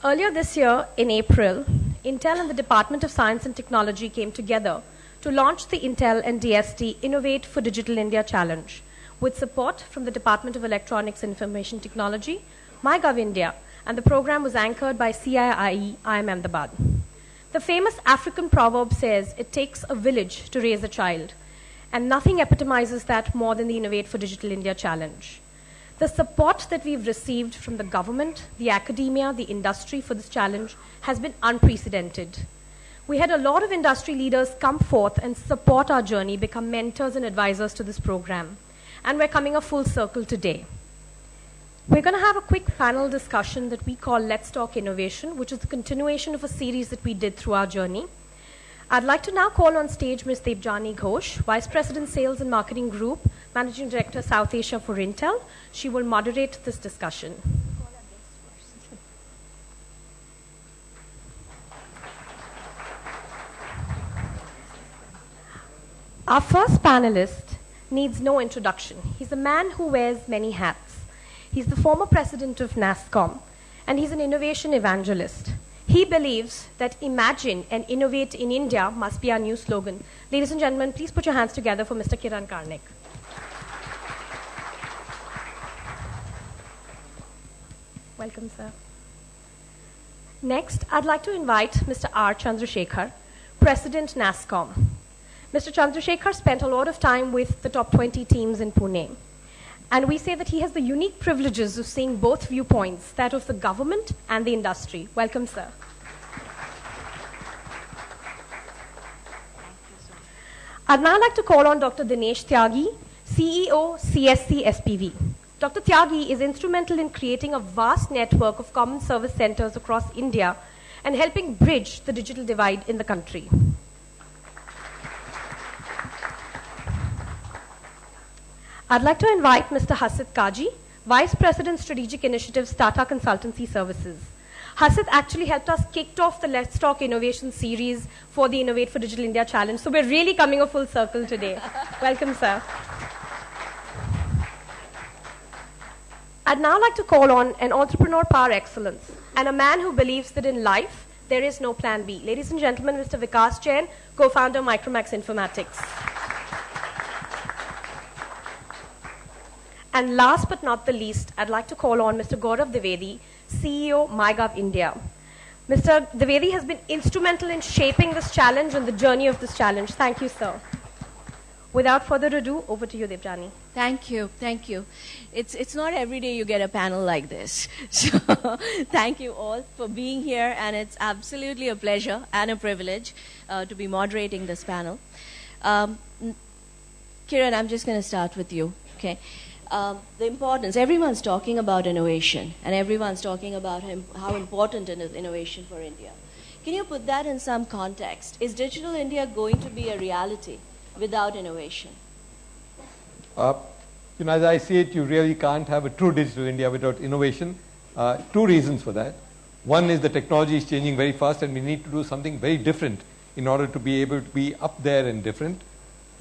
Earlier this year, in April, Intel and the Department of Science and Technology came together to launch the Intel and DST Innovate for Digital India Challenge, with support from the Department of Electronics and Information Technology, MyGov India, and the program was anchored by CIIE IIM Ahmedabad. The famous African proverb says, "It takes a village to raise a child," and nothing epitomizes that more than the Innovate for Digital India Challenge. The support that we've received from the government, the academia, the industry for this challenge has been unprecedented. We had a lot of industry leaders come forth and support our journey, become mentors and advisors to this program. And we're coming a full circle today. We're going to have a quick panel discussion that we call Let's Talk Innovation, which is the continuation of a series that we did through our journey. I'd like to now call on stage Ms. Debjani Ghosh, Vice President Sales and Marketing Group, Managing Director South Asia for Intel. She will moderate this discussion. Our first panelist needs no introduction. He's a man who wears many hats. He's the former president of NASSCOM, and he's an innovation evangelist. He believes that imagine and innovate in India must be our new slogan. Ladies and gentlemen, please put your hands together for Mr. Kiran Karnik. Welcome, sir. Next, I'd like to invite Mr. R. Chandrasekhar, President NASSCOM. Mr. Chandrasekhar spent a lot of time with the top 20 teams in Pune. And we say that he has the unique privileges of seeing both viewpoints, that of the government and the industry. Welcome, sir. I'd now like to call on Dr. Dinesh Tyagi, CEO, CSC SPV. Dr. Tyagi is instrumental in creating a vast network of common service centers across India and helping bridge the digital divide in the country. I'd like to invite Mr. Hasit Kaji, Vice President Strategic Initiatives, Tata Consultancy Services. Hasit actually helped us kick off the Let's Talk Innovation series for the Innovate for Digital India Challenge. So we're really coming a full circle today. Welcome, sir. I'd now like to call on an entrepreneur par excellence and a man who believes that in life there is no plan B. Ladies and gentlemen, Mr. Vikas Jain, co-founder Micromax Informatics. And last but not the least, I'd like to call on Mr. Gaurav Dwivedi, CEO, MyGov India. Mr. Dwivedi has been instrumental in shaping this challenge and the journey of this challenge. Thank you, sir. Without further ado, over to you, Debjani. Thank you, thank you. It's not every day you get a panel like this. So thank you all for being here, and it's absolutely a pleasure and a privilege to be moderating this panel. Kiran, I'm just going to start with you, okay? The importance, everyone's talking about innovation, and everyone's talking about how important it is innovation for India. Can you put that in some context? Is Digital India going to be a reality without innovation? As I see it, you really can't have a true Digital India without innovation. Two reasons for that. One is the technology is changing very fast, and we need to do something very different in order to be able to be up there and different.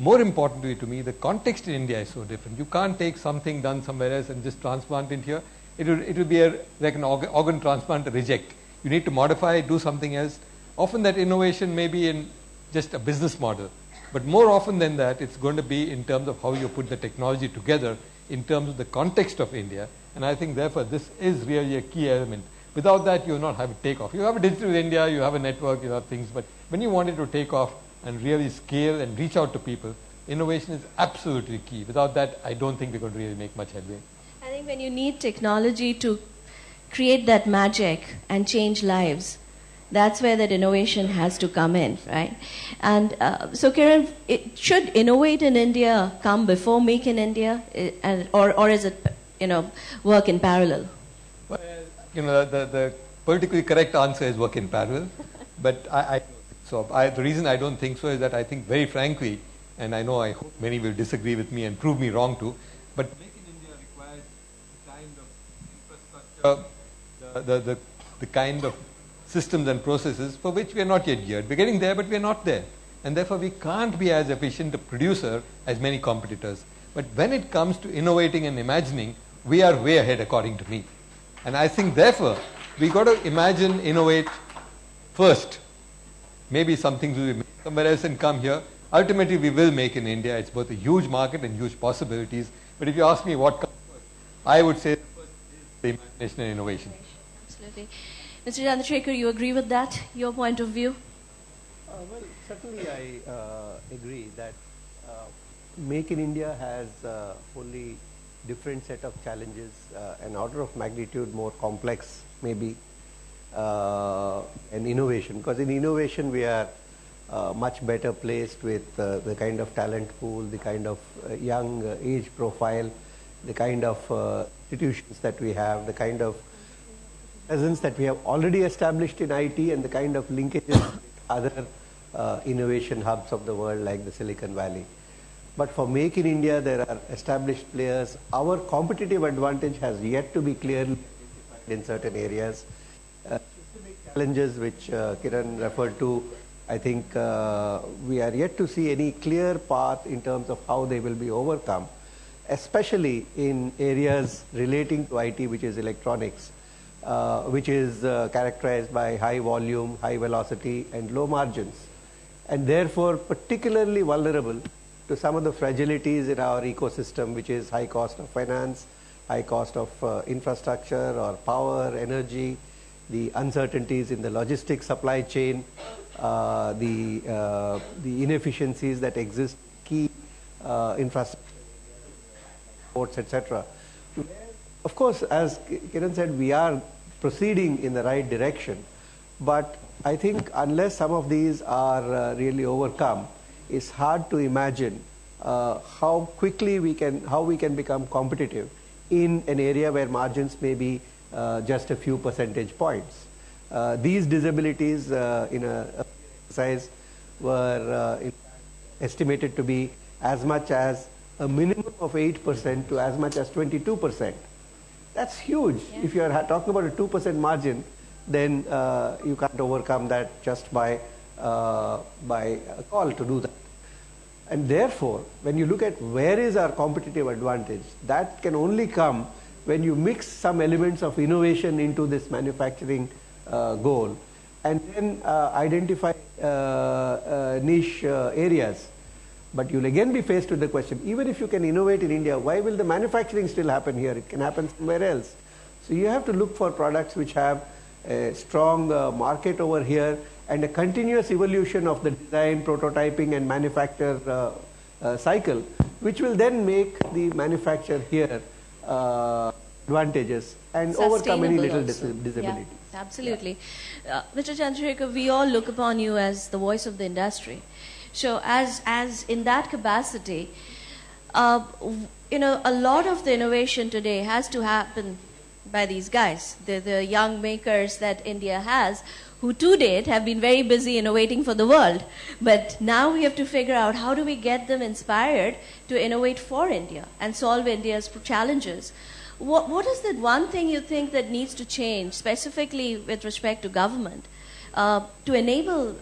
More importantly to me, the context in India is so different. You can't take something done somewhere else and just transplant it here. It will be like an organ transplant, a reject. You need to modify, do something else. Often that innovation may be in just a business model. But more often than that, it's going to be in terms of how you put the technology together in terms of the context of India. And I think, therefore, this is really a key element. Without that, you will not have a takeoff. You have a Digital India, you have a network, you have things. But when you want it to take off and really scale and reach out to people, innovation is absolutely key. Without that, I don't think we're going to really make much headway. I think when you need technology to create that magic and change lives, that's where that innovation has to come in, right? And so, Kiran, should Innovate in India come before Make in India, or is it, work in parallel? Well, the politically correct answer is work in parallel. But the reason I don't think so is that I think, very frankly, and I hope many will disagree with me and prove me wrong too, but Make in India requires the kind of infrastructure, the kind of systems and processes for which we are not yet geared. We're getting there, but we are not there. And therefore, we can't be as efficient a producer as many competitors. But when it comes to innovating and imagining, we are way ahead, according to me. And I think, therefore, we got to imagine, innovate first. Maybe some things will be made somewhere else and come here. Ultimately, we will make in India. It's both a huge market and huge possibilities. But if you ask me what comes first, I would say the imagination and innovation. Absolutely. Mr. Chandrasekhar, you agree with that, your point of view? Well, certainly I agree that Make in India has a wholly different set of challenges, an order of magnitude more complex maybe, and innovation. Because in innovation we are much better placed with the kind of talent pool, the kind of young age profile, the kind of institutions that we have, the kind of presence that we have already established in IT, and the kind of linkages with other innovation hubs of the world like the Silicon Valley. But for Make in India, there are established players. Our competitive advantage has yet to be clearly identified in certain areas. Challenges which Kiran referred to, I think we are yet to see any clear path in terms of how they will be overcome, especially in areas relating to IT, which is electronics, which is characterized by high volume, high velocity, and low margins, and therefore particularly vulnerable to some of the fragilities in our ecosystem, which is high cost of finance, high cost of infrastructure or power, energy, the uncertainties in the logistics supply chain, the inefficiencies that exist, key infrastructure, ports, etc. Of course, as Kiran said, we are proceeding in the right direction, but I think unless some of these are really overcome, it's hard to imagine how quickly we can become competitive in an area where margins may be just a few percentage points. These disabilities in a size were estimated to be as much as a minimum of 8% to as much as 22%. That's huge. Yeah. If you are talking about a 2% margin, then you can't overcome that just by a call to do that. And therefore, when you look at where is our competitive advantage, that can only come when you mix some elements of innovation into this manufacturing goal, and then identify niche areas. But you'll again be faced with the question, even if you can innovate in India, why will the manufacturing still happen here? It can happen somewhere else. So you have to look for products which have a strong market over here, and a continuous evolution of the design, prototyping, and manufacture cycle, which will then make the manufacture here advantageous and overcome any little disability. Yeah, absolutely. Yeah. Mr. Chandrasekhar, we all look upon you as the voice of the industry. So as in that capacity, a lot of the innovation today has to happen by these guys, the young makers that India has, who to date have been very busy innovating for the world. But now we have to figure out how do we get them inspired to innovate for India and solve India's challenges. What is the one thing you think that needs to change, specifically with respect to government, to enable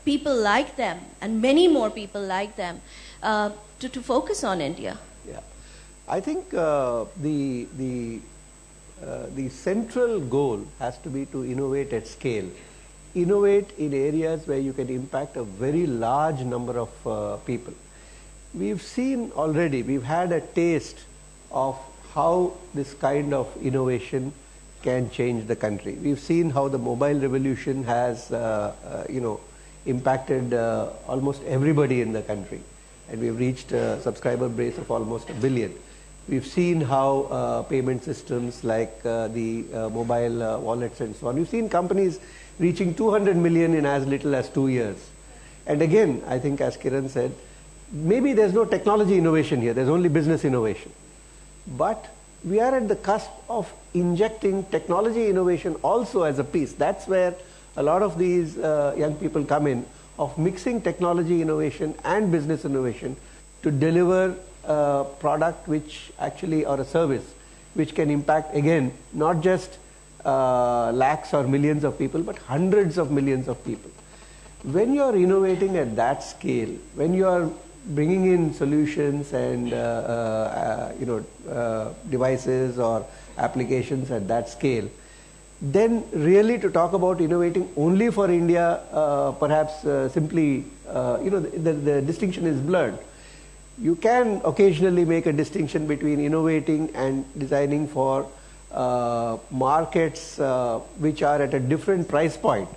people like them and many more people like them to focus on India? Yeah, I think the central goal has to be to innovate at scale. Innovate in areas where you can impact a very large number of people. We've seen already, we've had a taste of how this kind of innovation can change the country. We've seen how the mobile revolution has, impacted almost everybody in the country, and we've reached a subscriber base of almost 1 billion. We've seen how payment systems like the mobile wallets and so on, we've seen companies reaching 200 million in as little as 2 years. And again, I think as Kiran said, maybe there's no technology innovation here, there's only business innovation. But we are at the cusp of injecting technology innovation also as a piece. That's where a lot of these young people come in, of mixing technology innovation and business innovation to deliver a product which actually, or a service, which can impact, again, not just lakhs or millions of people, but hundreds of millions of people. When you are innovating at that scale, when you are bringing in solutions and devices or applications at that scale, then really to talk about innovating only for India, perhaps simply, the distinction is blurred. You can occasionally make a distinction between innovating and designing for markets which are at a different price point.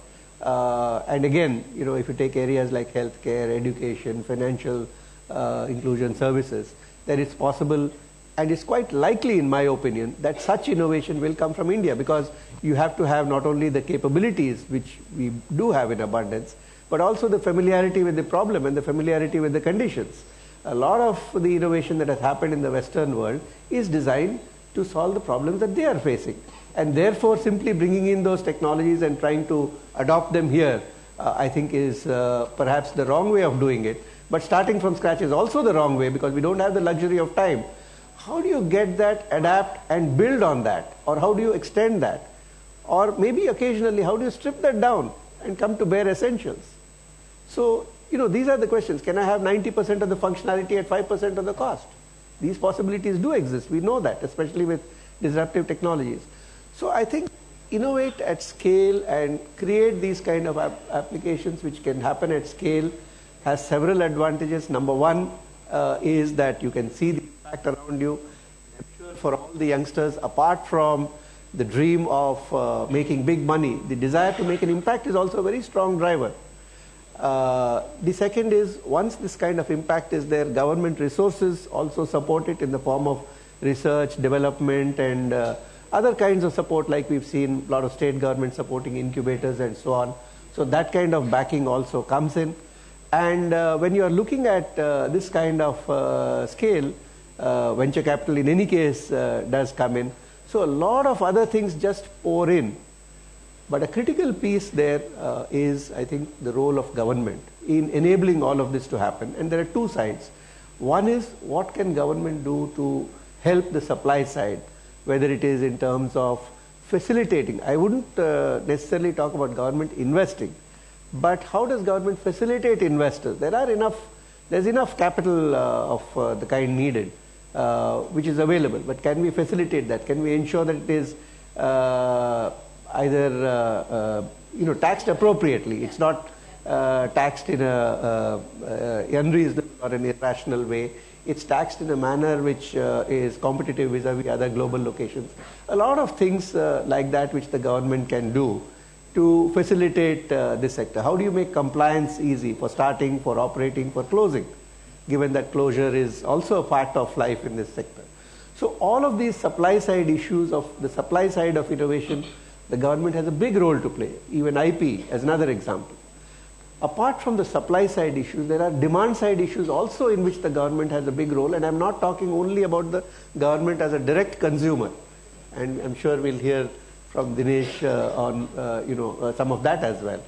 And again, if you take areas like healthcare, education, financial inclusion services, then it's possible, and it's quite likely, in my opinion, that such innovation will come from India, because you have to have not only the capabilities, which we do have in abundance, but also the familiarity with the problem and the familiarity with the conditions. A lot of the innovation that has happened in the Western world is designed to solve the problems that they are facing. And therefore, simply bringing in those technologies and trying to adopt them here, I think is perhaps the wrong way of doing it. But starting from scratch is also the wrong way, because we don't have the luxury of time. How do you get that, adapt and build on that? Or how do you extend that? Or maybe occasionally, how do you strip that down and come to bare essentials? So, these are the questions. Can I have 90% of the functionality at 5% of the cost? These possibilities do exist. We know that, especially with disruptive technologies. So I think innovate at scale and create these kind of applications which can happen at scale has several advantages. Number one is that you can see the impact around you. I'm sure for all the youngsters, apart from the dream of making big money, the desire to make an impact is also a very strong driver. The second is, once this kind of impact is there, government resources also support it in the form of research, development, and other kinds of support, like we've seen a lot of state governments supporting incubators and so on. So that kind of backing also comes in. And when you are looking at this kind of scale, venture capital in any case does come in. So a lot of other things just pour in. But a critical piece there is, I think, the role of government in enabling all of this to happen. And there are two sides. One is, what can government do to help the supply side, whether it is in terms of facilitating. I wouldn't necessarily talk about government investing, but how does government facilitate investors? There's enough capital of the kind needed, which is available, but can we facilitate that? Can we ensure that it is either taxed appropriately? It's not taxed in a unreasonable or an irrational way. It's taxed in a manner which is competitive vis-a-vis other global locations. A lot of things like that which the government can do to facilitate this sector. How do you make compliance easy for starting, for operating, for closing, given that closure is also a part of life in this sector? So all of these supply side issues of the supply side of innovation, the government has a big role to play. Even IP as another example. Apart from the supply side issues, there are demand side issues also in which the government has a big role, and I'm not talking only about the government as a direct consumer, and I'm sure we'll hear from Dinesh on some of that as well.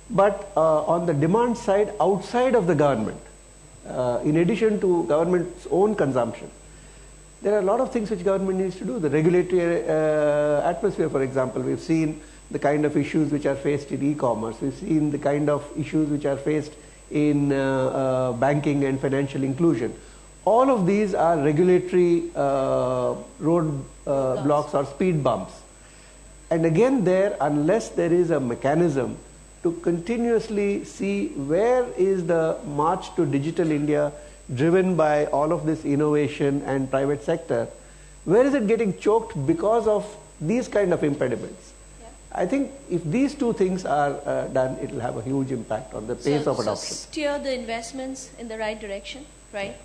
But on the demand side outside of the government, in addition to government's own consumption, there are a lot of things which government needs to do. The regulatory atmosphere, for example, we've seen the kind of issues which are faced in e-commerce. We've seen the kind of issues which are faced in banking and financial inclusion. All of these are regulatory road blocks or speed bumps. And again there, unless there is a mechanism to continuously see where is the march to digital India driven by all of this innovation and private sector, where is it getting choked because of these kind of impediments? I think if these two things are done, it will have a huge impact on the pace of adoption. So steer the investments in the right direction, right?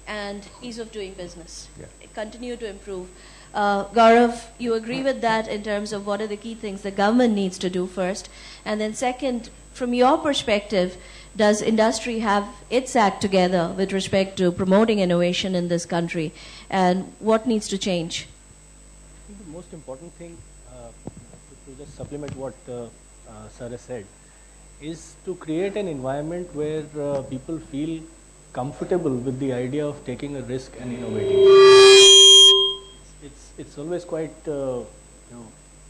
And ease of doing business. Yeah. Continue to improve. Gaurav, you agree with that in terms of what are the key things the government needs to do first? And then second, from your perspective, does industry have its act together with respect to promoting innovation in this country? And what needs to change? I think the most important thing, to just supplement what Sir has said, is to create an environment where people feel comfortable with the idea of taking a risk and innovating. It's always quite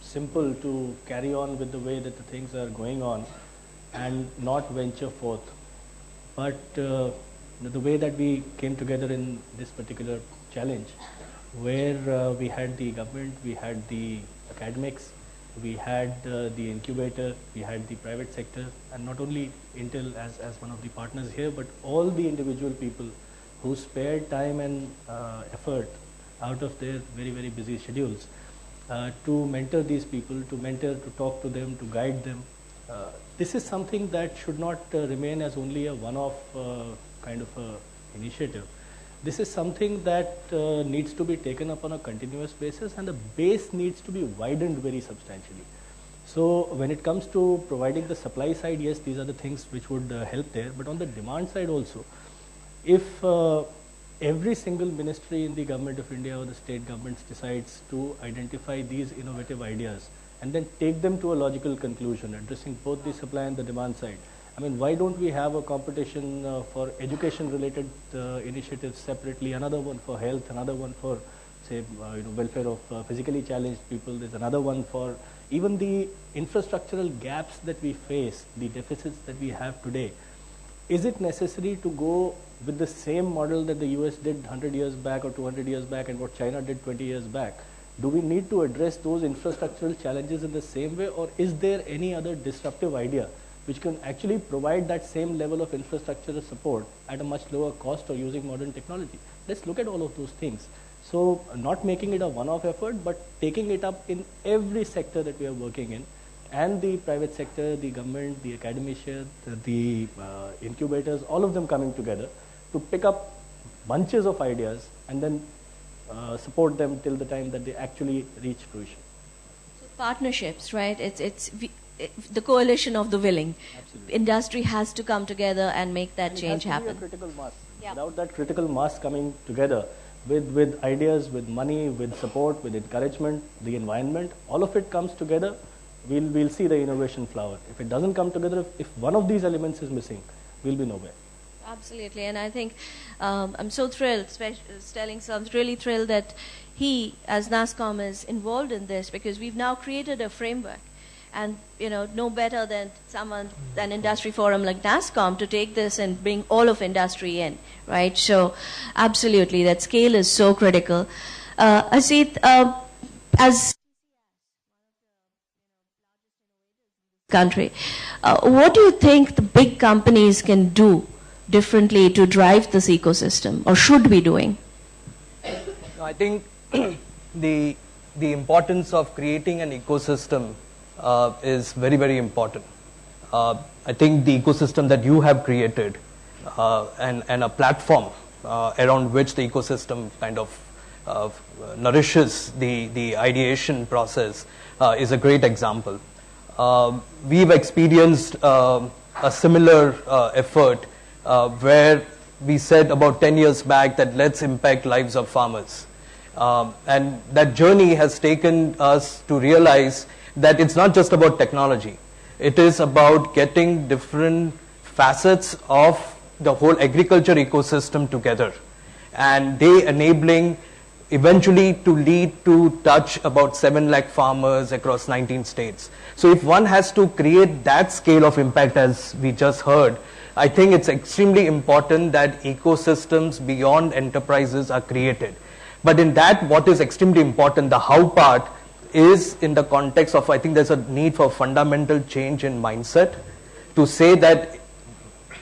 simple to carry on with the way that the things are going on and not venture forth. But the way that we came together in this particular challenge, where we had the government, we had the academics, we had the incubator, we had the private sector, and not only Intel as one of the partners here, but all the individual people who spared time and effort out of their very, very busy schedules to mentor these people, to talk to them, to guide them. This is something that should not remain as only a one-off kind of a initiative. This is something that needs to be taken up on a continuous basis, and the base needs to be widened very substantially. So when it comes to providing the supply side, yes, these are the things which would help there, but on the demand side also, if every single ministry in the government of India or the state governments decides to identify these innovative ideas and then take them to a logical conclusion, addressing both the supply and the demand side. I mean, why don't we have a competition for education-related initiatives separately, another one for health, another one for, say, welfare of physically challenged people, there's another one for even the infrastructural gaps that we face, the deficits that we have today. Is it necessary to go with the same model that the US did 100 years back or 200 years back and what China did 20 years back? Do we need to address those infrastructural challenges in the same way, or is there any other disruptive idea which can actually provide that same level of infrastructural support at a much lower cost or using modern technology? Let's look at all of those things. So not making it a one-off effort, but taking it up in every sector that we are working in, and the private sector, the government, the academia, the incubators, all of them coming together to pick up bunches of ideas and then support them till the time that they actually reach fruition. So partnerships, right? It's the coalition of the willing. Absolutely. Industry has to come together and make that And change it has to happen. be a critical mass. Yeah. Without that critical mass coming together with ideas, with money, with support, with encouragement, the environment, all of it comes together, we'll see the innovation flower. If it doesn't come together, if one of these elements is missing, we'll be nowhere. Absolutely, and I think I'm so thrilled, Stelling sounds really thrilled that he, as NASSCOM, is involved in this, because we've now created a framework. And, no better than an industry forum like NASSCOM to take this and bring all of industry in, right? So, absolutely, that scale is so critical. Asit, as country, what do you think the big companies can do differently to drive this ecosystem, or should be doing? I think the importance of creating an ecosystem is very, very important. I think the ecosystem that you have created and a platform around which the ecosystem kind of nourishes the ideation process is a great example. We've experienced a similar effort where we said about 10 years back that let's impact lives of farmers. And that journey has taken us to realize that it's not just about technology. It is about getting different facets of the whole agriculture ecosystem together, and they enabling eventually to lead to touch about 7 lakh farmers across 19 states. So if one has to create that scale of impact, as we just heard, I think it's extremely important that ecosystems beyond enterprises are created. But in that, what is extremely important, the how part, is in the context of, I think there's a need for fundamental change in mindset to say that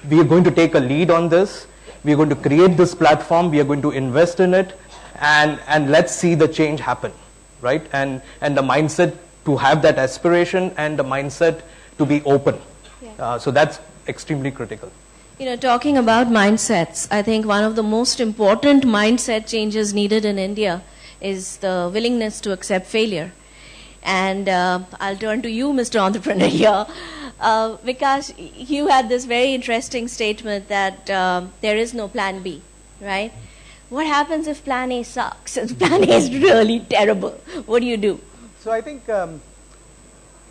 we are going to take a lead on this, we are going to create this platform, we are going to invest in it, and let's see the change happen, right? And the mindset to have that aspiration and the mindset to be open. Yeah. So that's extremely critical. Talking about mindsets, I think one of the most important mindset changes needed in India is the willingness to accept failure. And I'll turn to you, Mr. Entrepreneur here. Vikas, you had this very interesting statement that there is no plan B, right? What happens if plan A sucks? If plan A is really terrible, what do you do? So I think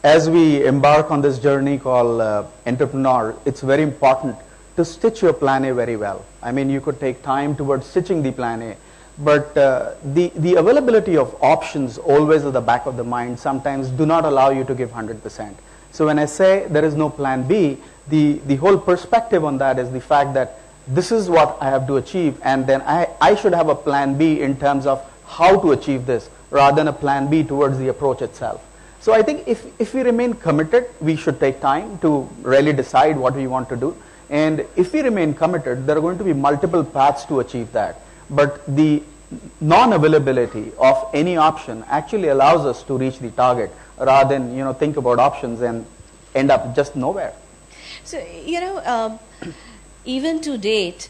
as we embark on this journey called entrepreneur, it's very important to stitch your plan A very well. I mean, you could take time towards stitching the plan A, but the availability of options always at the back of the mind sometimes do not allow you to give 100%. So when I say there is no plan B, the whole perspective on that is the fact that this is what I have to achieve, and then I should have a plan B in terms of how to achieve this, rather than a plan B towards the approach itself. So I think if we remain committed, we should take time to really decide what we want to do. And if we remain committed, there are going to be multiple paths to achieve that. But the non-availability of any option actually allows us to reach the target rather than think about options and end up just nowhere. So, even to date,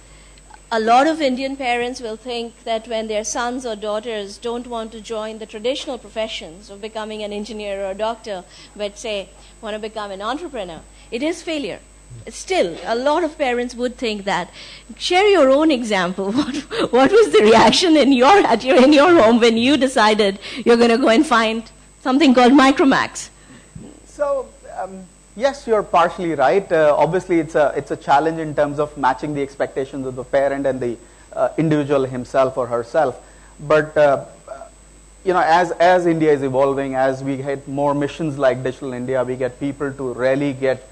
a lot of Indian parents will think that when their sons or daughters don't want to join the traditional professions of becoming an engineer or a doctor, but say, want to become an entrepreneur, it is failure. Still, a lot of parents would think that. Share your own example. What was the reaction in your home when you decided you're going to go and find something called Micromax? So, yes, you're partially right. Obviously, it's a challenge in terms of matching the expectations of the parent and the individual himself or herself. But as India is evolving, as we get more missions like Digital India, we get people to really get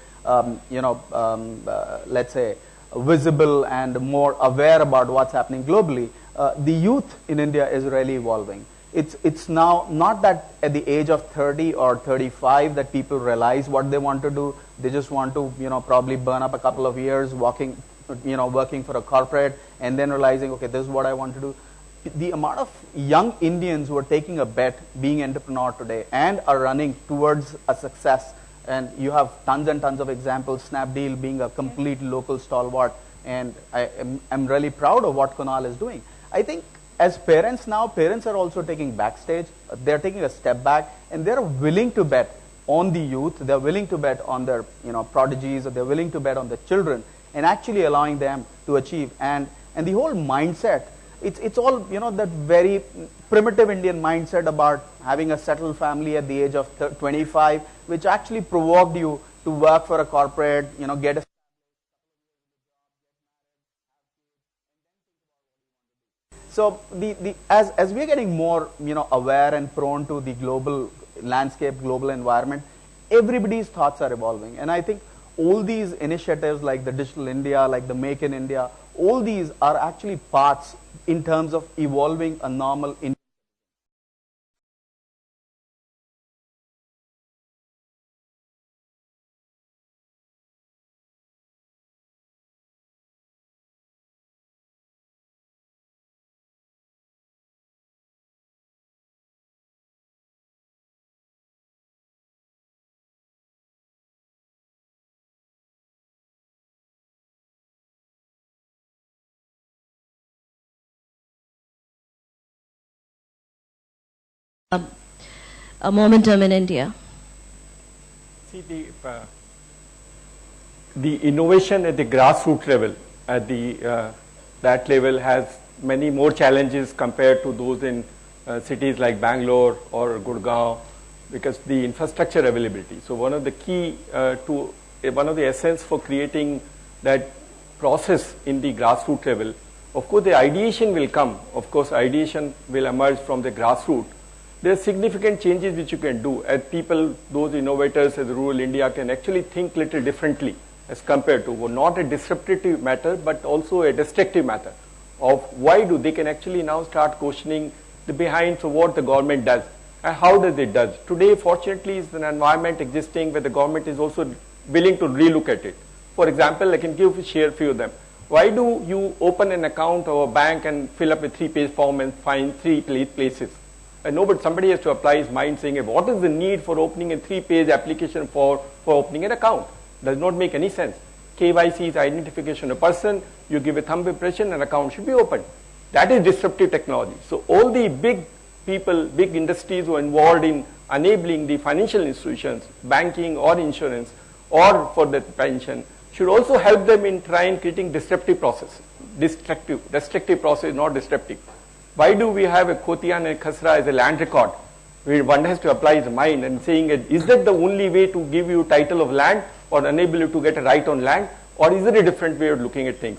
let's say visible and more aware about what's happening globally. The youth in India is really evolving. It's now not that at the age of 30 or 35 that people realize what they want to do. They just want to, probably burn up a couple of years working for a corporate and then realizing, okay, this is what I want to do. The amount of young Indians who are taking a bet being entrepreneur today and are running towards a success, and you have tons and tons of examples, Snapdeal being a complete local stalwart, and I'm really proud of what Kunal is doing. I think as parents now, parents are also taking backstage. They're taking a step back, and they're willing to bet on the youth. They're willing to bet on their prodigies, or they're willing to bet on the children, and actually allowing them to achieve. And the whole mindset, it's all that very primitive Indian mindset about having a settled family at the age of 25, which actually provoked you to work for a corporate, get a. So as we're getting more aware and prone to the global landscape, global environment, everybody's thoughts are evolving. And I think all these initiatives like the Digital India, like the Make in India, all these are actually parts in terms of evolving a normal Indian. A momentum in India. See, the innovation at the grassroots level, at the that level, has many more challenges compared to those in cities like Bangalore or Gurgaon, because the infrastructure availability. So one of the key one of the essence for creating that process in the grassroots level, of course the ideation will come. Of course ideation will emerge from the grassroots. There are significant changes which you can do as people, those innovators as rural India can actually think little differently as compared to not a disruptive matter but also a destructive matter of why do they can actually now start questioning the behind for what the government does and how does it does. Today fortunately is an environment existing where the government is also willing to relook at it. For example, I can share a few of them. Why do you open an account or a bank and fill up a 3-page form and find 3 places? And somebody has to apply his mind saying, what is the need for opening a 3-page application for opening an account? Does not make any sense. KYC is identification of a person, you give a thumb impression, an account should be opened. That is disruptive technology. So all the big people, big industries who are involved in enabling the financial institutions, banking or insurance or for the pension, should also help them in trying creating disruptive process. Destructive process, not disruptive. Why do we have a Khotian and Khasra as a land record? Where one has to apply his mind and saying, is that the only way to give you title of land or enable you to get a right on land? Or is there a different way of looking at things?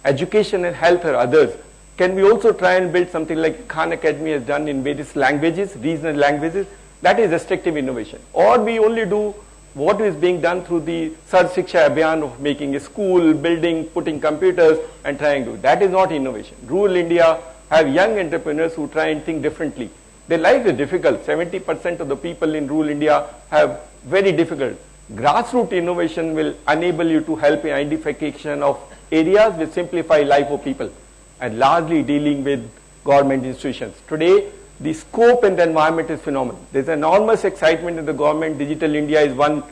Education and health or others. Can we also try and build something like Khan Academy has done in various languages, regional languages? That is destructive innovation. Or we only do what is being done through the Sarv Shiksha Abhiyan of making a school, building, putting computers and trying to do. That is not innovation. Rural India have young entrepreneurs who try and think differently. Their lives are difficult. 70% of the people in rural India have very difficult. Grassroots innovation will enable you to help in identification of areas which simplify life of people and largely dealing with government institutions. Today, the scope and the environment is phenomenal. There's enormous excitement in the government. Digital India is one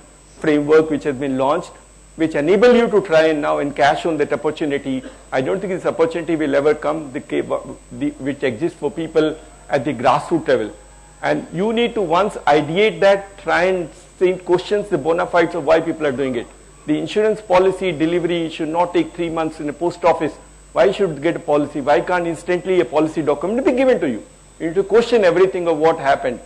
framework which has been launched, which enable you to try and now encash on that opportunity. I don't think this opportunity will ever come which exists for people at the grassroots level. And you need to once ideate that, try and questions the bona fides of why people are doing it. The insurance policy delivery should not take 3 months in a post office. Why should you get a policy? Why can't instantly a policy document be given to you? You need to question everything of what happened.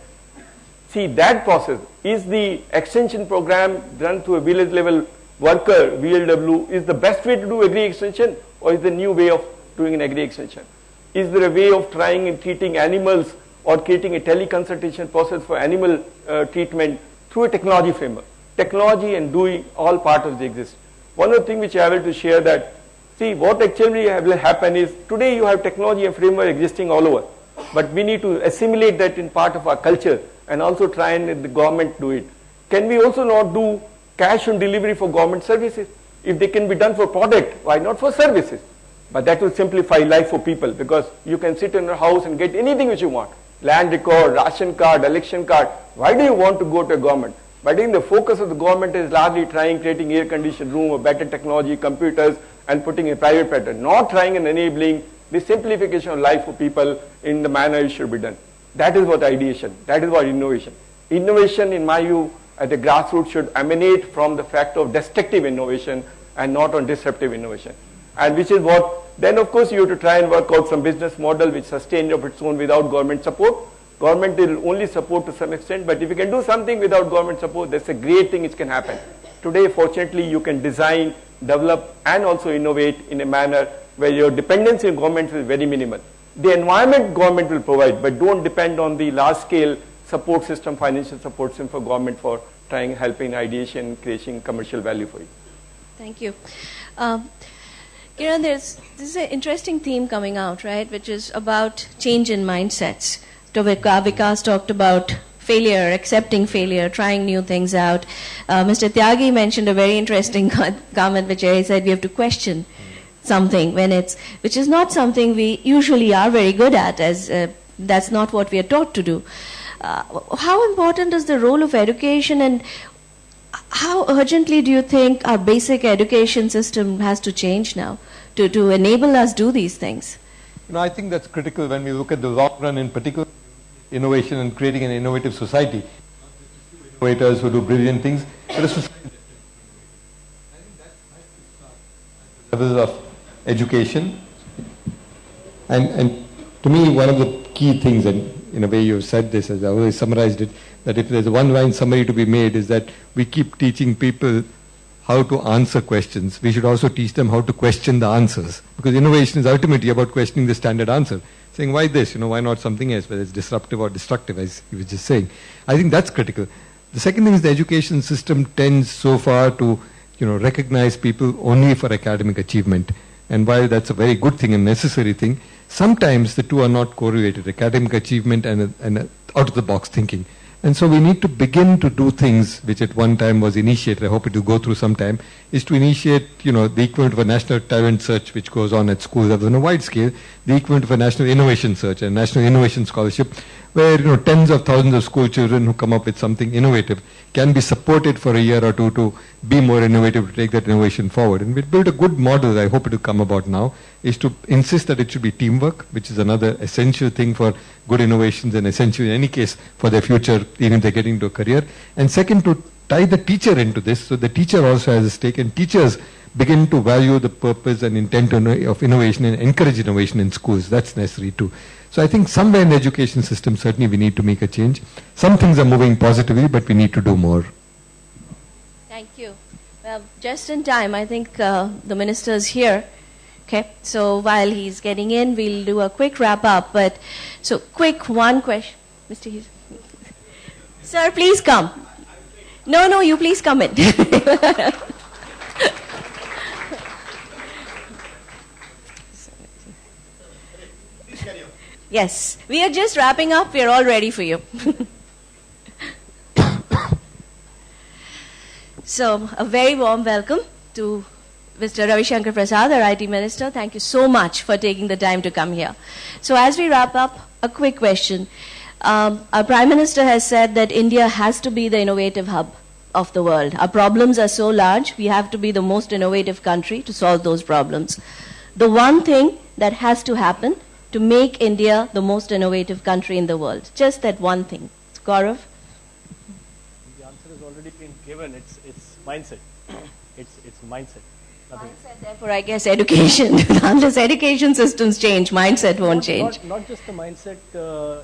See, that process is the extension program done to a village level worker, VLW, is the best way to do agri extension, or is the new way of doing an agri extension? Is there a way of trying and treating animals or creating a teleconsultation process for animal treatment through a technology framework? Technology and doing all part of the exist. One of the things which I will to share that, see, what actually will happen is today you have technology and framework existing all over, but we need to assimilate that in part of our culture and also try and let the government do it. Can we also not do cash on delivery for government services? If they can be done for product, why not for services? But that will simplify life for people, because you can sit in your house and get anything which you want. Land record, ration card, election card. Why do you want to go to a government? But I think the focus of the government is largely creating air-conditioned room or better technology, computers, and putting a private pattern, not trying and enabling the simplification of life for people in the manner it should be done. That is what ideation, that is what innovation. Innovation, in my view, at the grassroots should emanate from the fact of destructive innovation and not on disruptive innovation. And which is what, then of course you have to try and work out some business model which sustains of its own without government support. Government will only support to some extent, but if you can do something without government support, that's a great thing which can happen. Today, fortunately, you can design, develop, and also innovate in a manner where your dependency on government is very minimal. The environment government will provide, but don't depend on the large-scale support system, financial support system for government for trying, helping ideation, creating commercial value for you. Thank you. Kiran, this is an interesting theme coming out, right, which is about change in mindsets. Vikas talked about failure, accepting failure, trying new things out. Mr. Tyagi mentioned a very interesting comment, which he said we have to question something which is not something we usually are very good at, as that's not what we are taught to do. How important is the role of education, and how urgently do you think our basic education system has to change now to enable us do these things? I think that's critical when we look at the long run, in particular innovation and creating an innovative society. Innovators who do brilliant things, but a society. I think that's levels of education. And to me, one of the key things, and in a way you've said this, as I always summarized it, that if there's a one-line summary to be made, is that we keep teaching people how to answer questions. We should also teach them how to question the answers, because innovation is ultimately about questioning the standard answer, saying why this, why not something else, whether it's disruptive or destructive, as you were just saying. I think that's critical. The second thing is the education system tends so far to recognize people only for academic achievement. And while that's a very good thing and necessary thing, sometimes the two are not correlated, academic achievement and out-of-the-box thinking. And so we need to begin to do things which at one time was initiated, I hope it will go through some time, is to initiate, the equivalent of a national talent search which goes on at schools on a wide scale, the equivalent of a national innovation search and national innovation scholarship, where tens of thousands of school children who come up with something innovative can be supported for a year or two to be more innovative, to take that innovation forward. And we build a good model, I hope it will come about now, is to insist that it should be teamwork, which is another essential thing for good innovations and essential in any case for their future, even if they're getting into a career. And second, to tie the teacher into this, so the teacher also has a stake, and teachers begin to value the purpose and intent of innovation and encourage innovation in schools. That's necessary too. So I think somewhere in the education system, certainly we need to make a change. Some things are moving positively, but we need to do more. Thank you. Well, just in time, I think the minister's here. Okay, so while he's getting in, we'll do a quick wrap up. But so quick one question, Mr. Hughes. Sir, please come. No, you please come in. Yes, we are just wrapping up. We are all ready for you. So, a very warm welcome to Mr. Ravi Shankar Prasad, our IT Minister. Thank you so much for taking the time to come here. So, as we wrap up, a quick question. Our Prime Minister has said that India has to be the innovative hub of the world. Our problems are so large, we have to be the most innovative country to solve those problems. The one thing that has to happen to make India the most innovative country in the world, just that one thing. Gaurav? The answer has already been given. It's mindset. It's mindset. Nothing. Mindset, therefore, I guess education. Unless education systems change, mindset won't change. Not just the mindset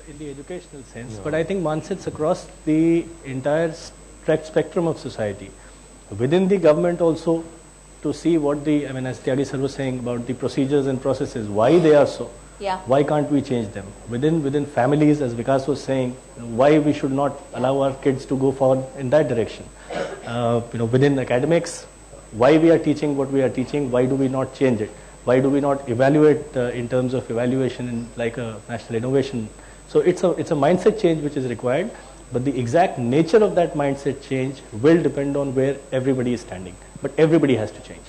in the educational sense, but I think mindsets across the entire spectrum of society. Within the government also, to see what the, I mean, as Tyagi sir was saying about the procedures and processes, why they are so. Yeah. Why can't we change them? Within families, as Vikas was saying, why we should not allow our kids to go forward in that direction? Within academics, why we are teaching what we are teaching, why do we not change it? Why do we not evaluate in terms of evaluation in like a national innovation? So it's a mindset change which is required, but the exact nature of that mindset change will depend on where everybody is standing. But everybody has to change.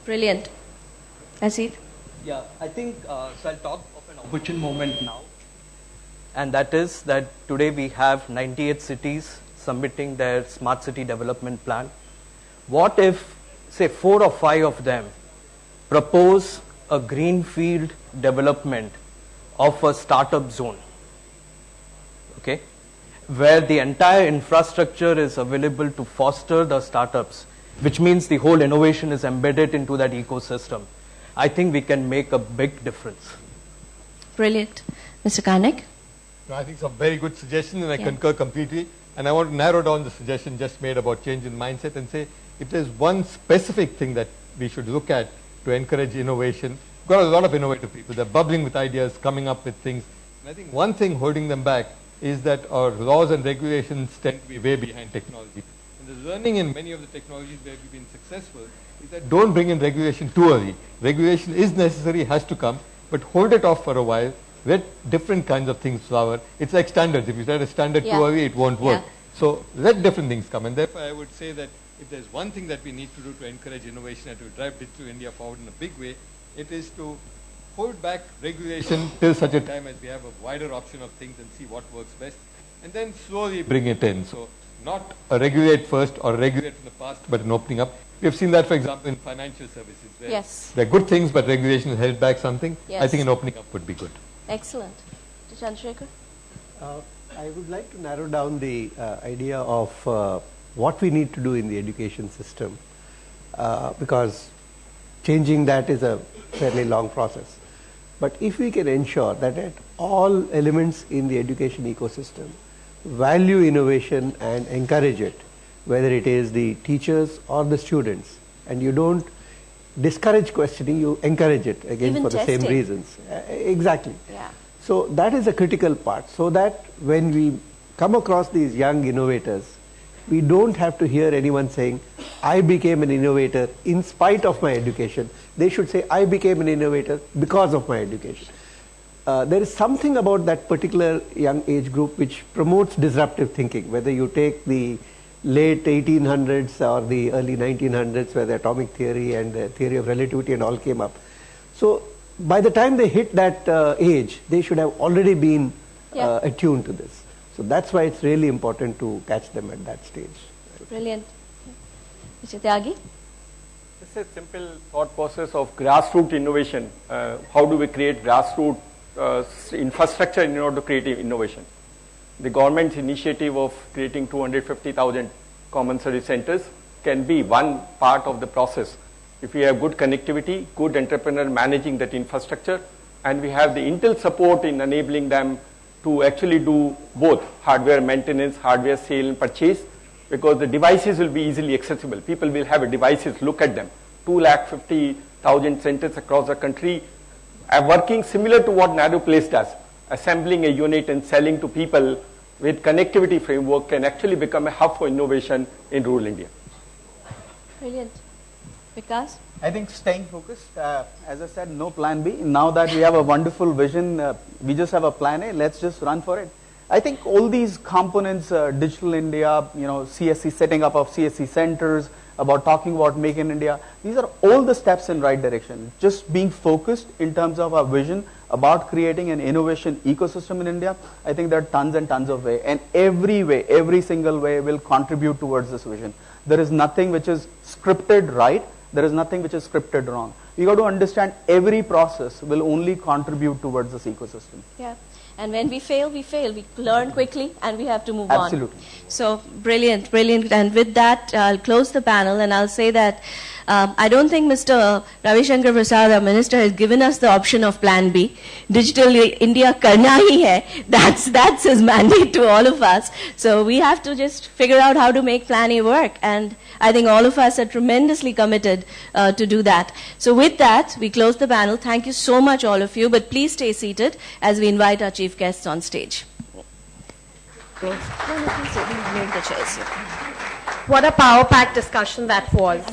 Brilliant. Asit? Yeah, I think, so I'll talk of an opportune moment now. And that is that today we have 98 cities submitting their smart city development plan. What if, say, 4 or 5 of them propose a greenfield development of a startup zone, okay, where the entire infrastructure is available to foster the startups, which means the whole innovation is embedded into that ecosystem. I think we can make a big difference. Brilliant. Mr. Kanik? No, I think it's a very good suggestion, and I concur completely. And I want to narrow down the suggestion just made about change in mindset and say, if there's one specific thing that we should look at to encourage innovation, we've got a lot of innovative people. They're bubbling with ideas, coming up with things. And I think one thing holding them back is that our laws and regulations tend to be way behind technology. And the learning in many of the technologies where we've been successful is that don't bring in regulation too early. Regulation is necessary, has to come, but hold it off for a while. Let different kinds of things flower. It's like standards. If you set a standard too early, it won't work. So let different things come. And therefore, I would say that if there's one thing that we need to do to encourage innovation and to drive Digital India forward in a big way, it is to hold back regulation till such a time as we have a wider option of things and see what works best, and then slowly bring it in. So not a regulate first or regulate in the past, but an opening up. We have seen that, for example, in financial services, where there are good things, but regulation has held back something. I think an opening up would be good. Excellent. Chandrasekhar? I would like to narrow down the idea of what we need to do in the education system, because changing that is a fairly long process. But if we can ensure that at all elements in the education ecosystem value innovation and encourage it, whether it is the teachers or the students, and you don't discourage questioning, you encourage it, again, even for the same reasons. Exactly. Yeah. So that is a critical part, so that when we come across these young innovators, we don't have to hear anyone saying, I became an innovator in spite of my education. They should say, I became an innovator because of my education. There is something about that particular young age group which promotes disruptive thinking, whether you take the late 1800s or the early 1900s, where the atomic theory and the theory of relativity and all came up. So by the time they hit that age, they should have already been attuned to this. So that's why it's really important to catch them at that stage. Brilliant. Mr. Tyagi? This is a simple thought process of grassroots innovation. How do we create grassroots infrastructure in order to create innovation? The government's initiative of creating 250,000 common service centers can be one part of the process. If we have good connectivity, good entrepreneur managing that infrastructure, and we have the Intel support in enabling them to actually do both hardware maintenance, hardware sale and purchase, because the devices will be easily accessible. People will have devices, look at them. 250,000 centers across the country are working similar to what Nadu Place does. Assembling a unit and selling to people with connectivity framework can actually become a hub for innovation in rural India. Brilliant. Vikas? I think staying focused, as I said, no plan B. Now that we have a wonderful vision, we just have a plan A, let's just run for it. I think all these components, Digital India, CSC, setting up of CSC centers, about talking about Make in India, these are all the steps in right direction. Just being focused in terms of our vision about creating an innovation ecosystem in India, I think there are tons and tons of ways. And every way, every single way will contribute towards this vision. There is nothing which is scripted right. There is nothing which is scripted wrong. You got to understand every process will only contribute towards this ecosystem. Yeah. And when we fail, we fail. We learn quickly and we have to move Absolutely. on. So brilliant, brilliant. And with that, I'll close the panel and I'll say that I don't think Mr. Ravi Shankar Prasad, our minister, has given us the option of plan B. Digital India karna hi hai. That's his mandate to all of us. So we have to just figure out how to make plan A work. And I think all of us are tremendously committed to do that. So with that, we close the panel. Thank you so much, all of you. But please stay seated as we invite our chief guests on stage. No, please make the chairs. What a power-packed discussion that was.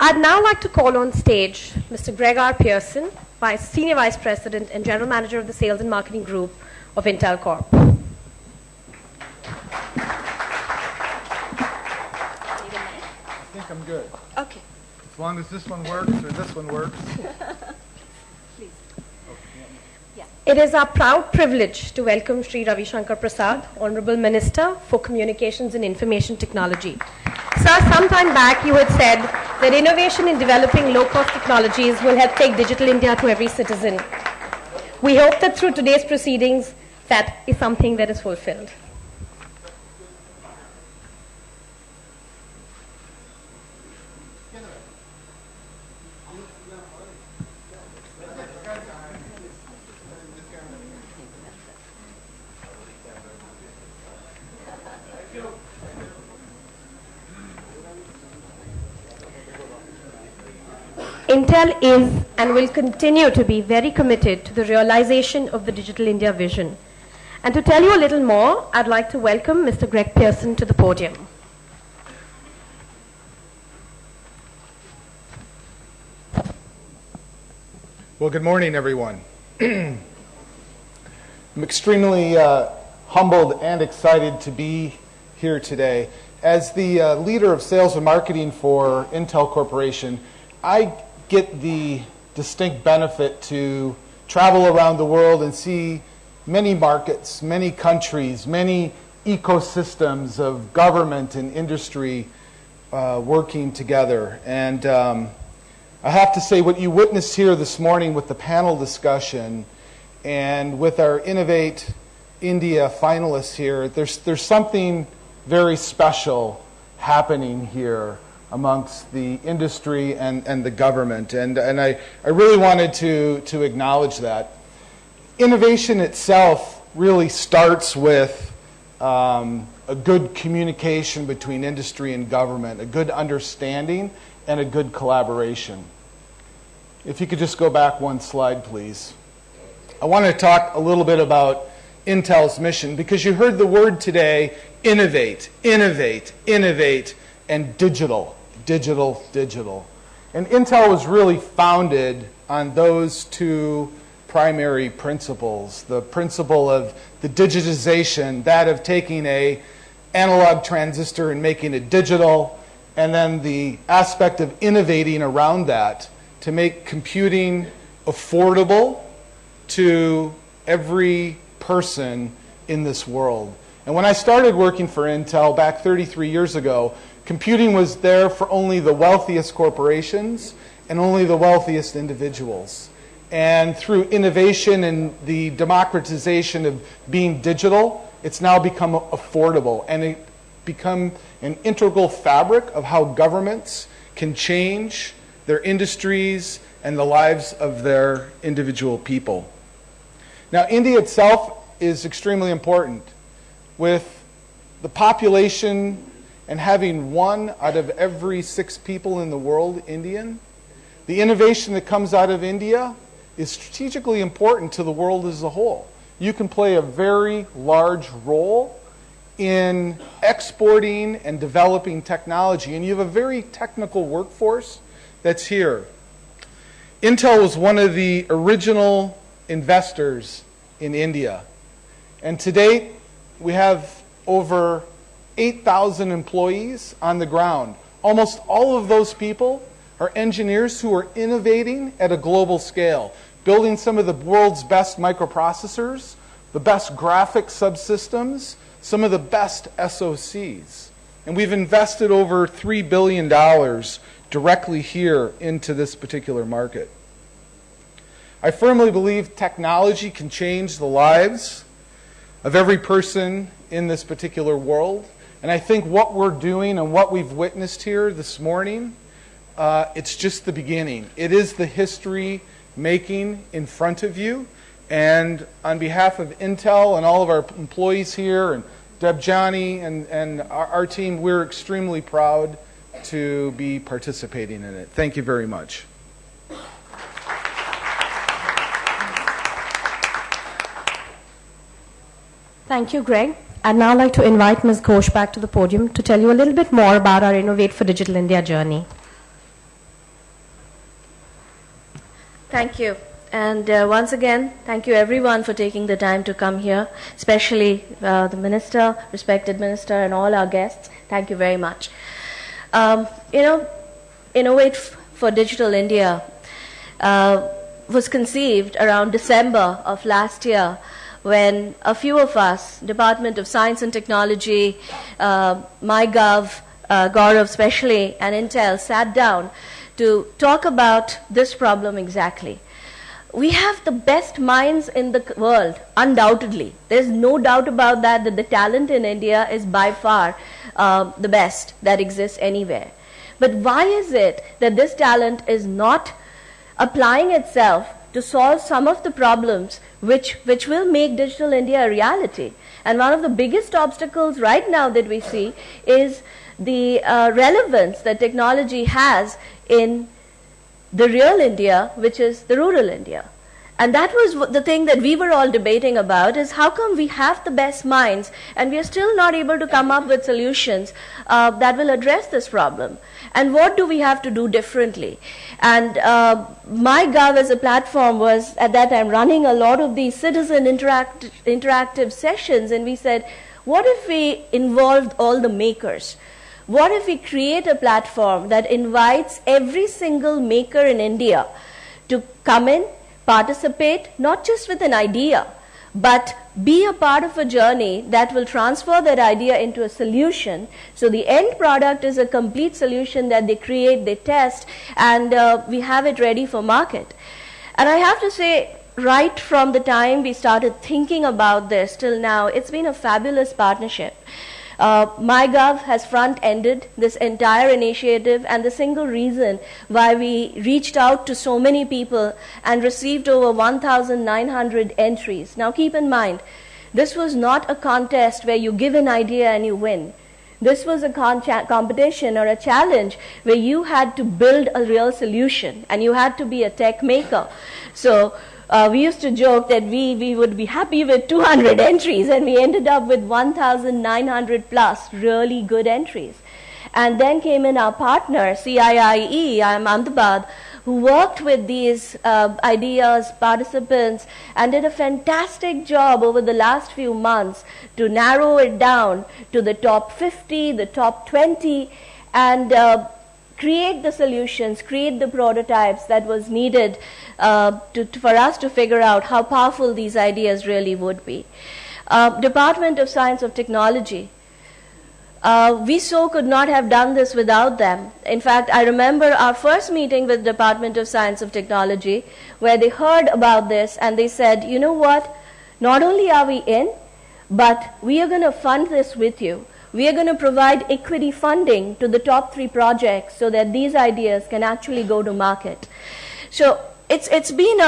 I'd now like to call on stage Mr. Greg R. Pearson, Senior Vice President and General Manager of the Sales and Marketing Group of Intel Corp. I think I'm good. Okay. As long as this one works or this one works. Please. It is our proud privilege to welcome Sri Ravi Shankar Prasad, Honorable Minister for Communications and Information Technology. Sir, sometime back you had said that innovation in developing low-cost technologies will help take digital India to every citizen. We hope that through today's proceedings, that is something that is fulfilled. Intel is and will continue to be very committed to the realization of the Digital India vision. And to tell you a little more, I'd like to welcome Mr. Greg Pearson to the podium. Well, good morning, everyone. I'm extremely humbled and excited to be here today. As the leader of sales and marketing for Intel Corporation, I get the distinct benefit to travel around the world and see many markets, many countries, many ecosystems of government and industry working together. And I have to say, what you witnessed here this morning with the panel discussion and with our Innovate India finalists here, there's something very special happening here amongst the industry and the government. And I really wanted to acknowledge that. Innovation itself really starts with a good communication between industry and government, a good understanding, and a good collaboration. If you could just go back one slide, please. I want to talk a little bit about Intel's mission, because you heard the word today, innovate, innovate, innovate, and digital. Digital, digital. And Intel was really founded on those two primary principles. The principle of the digitization, that of taking an analog transistor and making it digital, and then the aspect of innovating around that to make computing affordable to every person in this world. And when I started working for Intel back 33 years ago, computing was there for only the wealthiest corporations and only the wealthiest individuals. And through innovation and the democratization of being digital, it's now become affordable, and it become an integral fabric of how governments can change their industries and the lives of their individual people. Now, India itself is extremely important. With the population and having 1 out of every 6 people in the world Indian, the innovation that comes out of India is strategically important to the world as a whole. You can play a very large role in exporting and developing technology, and you have a very technical workforce that's here. Intel was one of the original investors in India. And to date, we have over 8,000 employees on the ground. Almost all of those people are engineers who are innovating at a global scale, building some of the world's best microprocessors, the best graphic subsystems, some of the best SoCs. And we've invested over $3 billion directly here into this particular market. I firmly believe technology can change the lives of every person in this particular world. And I think what we're doing and what we've witnessed here this morning, it's just the beginning. It is the history making in front of you. And on behalf of Intel and all of our employees here, and Debjani and our team, we're extremely proud to be participating in it. Thank you very much. Thank you, Greg. I'd now like to invite Ms. Ghosh back to the podium to tell you a little bit more about our Innovate for Digital India journey. Thank you. And once again, thank you everyone for taking the time to come here, especially the Minister, respected Minister, and all our guests. Thank you very much. Innovate for Digital India was conceived around December of last year, when a few of us, Department of Science and Technology, MyGov, Gaurav especially, and Intel sat down to talk about this problem exactly. We have the best minds in the world, undoubtedly. There's no doubt about that the talent in India is by far the best that exists anywhere. But why is it that this talent is not applying itself to solve some of the problems which will make Digital India a reality? And one of the biggest obstacles right now that we see is the relevance that technology has in the real India, which is the rural India. And that was the thing that we were all debating about, is how come we have the best minds and we are still not able to come up with solutions that will address this problem? And what do we have to do differently? And MyGov as a platform was at that time running a lot of these citizen interactive sessions, and we said, what if we involved all the makers? What if we create a platform that invites every single maker in India to come in, participate, not just with an idea, but be a part of a journey that will transfer that idea into a solution. So the end product is a complete solution that they create, they test, and we have it ready for market. And I have to say, right from the time we started thinking about this till now, it's been a fabulous partnership. MyGov has front-ended this entire initiative, and the single reason why we reached out to so many people and received over 1,900 entries. Now keep in mind, this was not a contest where you give an idea and you win. This was a competition or a challenge where you had to build a real solution and you had to be a tech maker. So we used to joke that we would be happy with 200 entries, and we ended up with 1,900 plus really good entries. And then came in our partner, CIIE, Ahmedabad, who worked with these ideas, participants, and did a fantastic job over the last few months to narrow it down to the top 50, the top 20, and create the solutions, create the prototypes that was needed for us to figure out how powerful these ideas really would be. Department of Science and Technology, we so could not have done this without them. In fact, I remember our first meeting with Department of Science and Technology, where they heard about this and they said, you know what, not only are we in, but we are going to fund this with you. We are going to provide equity funding to the top 3 projects so that these ideas can actually go to market. So it's been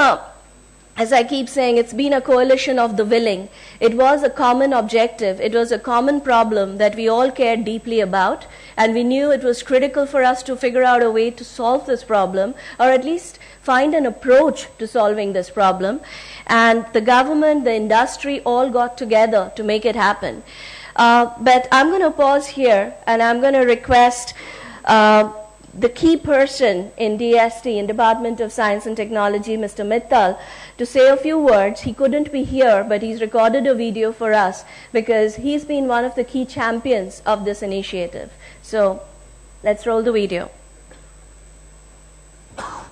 as I keep saying, it's been a coalition of the willing. It was a common objective. It was a common problem that we all cared deeply about, and we knew it was critical for us to figure out a way to solve this problem, or at least find an approach to solving this problem. And the government, the industry, all got together to make it happen. But I'm going to pause here, and I'm going to request the key person in DST, in Department of Science and Technology, Mr. Mittal, to say a few words. He couldn't be here, but he's recorded a video for us because he's been one of the key champions of this initiative. So let's roll the video.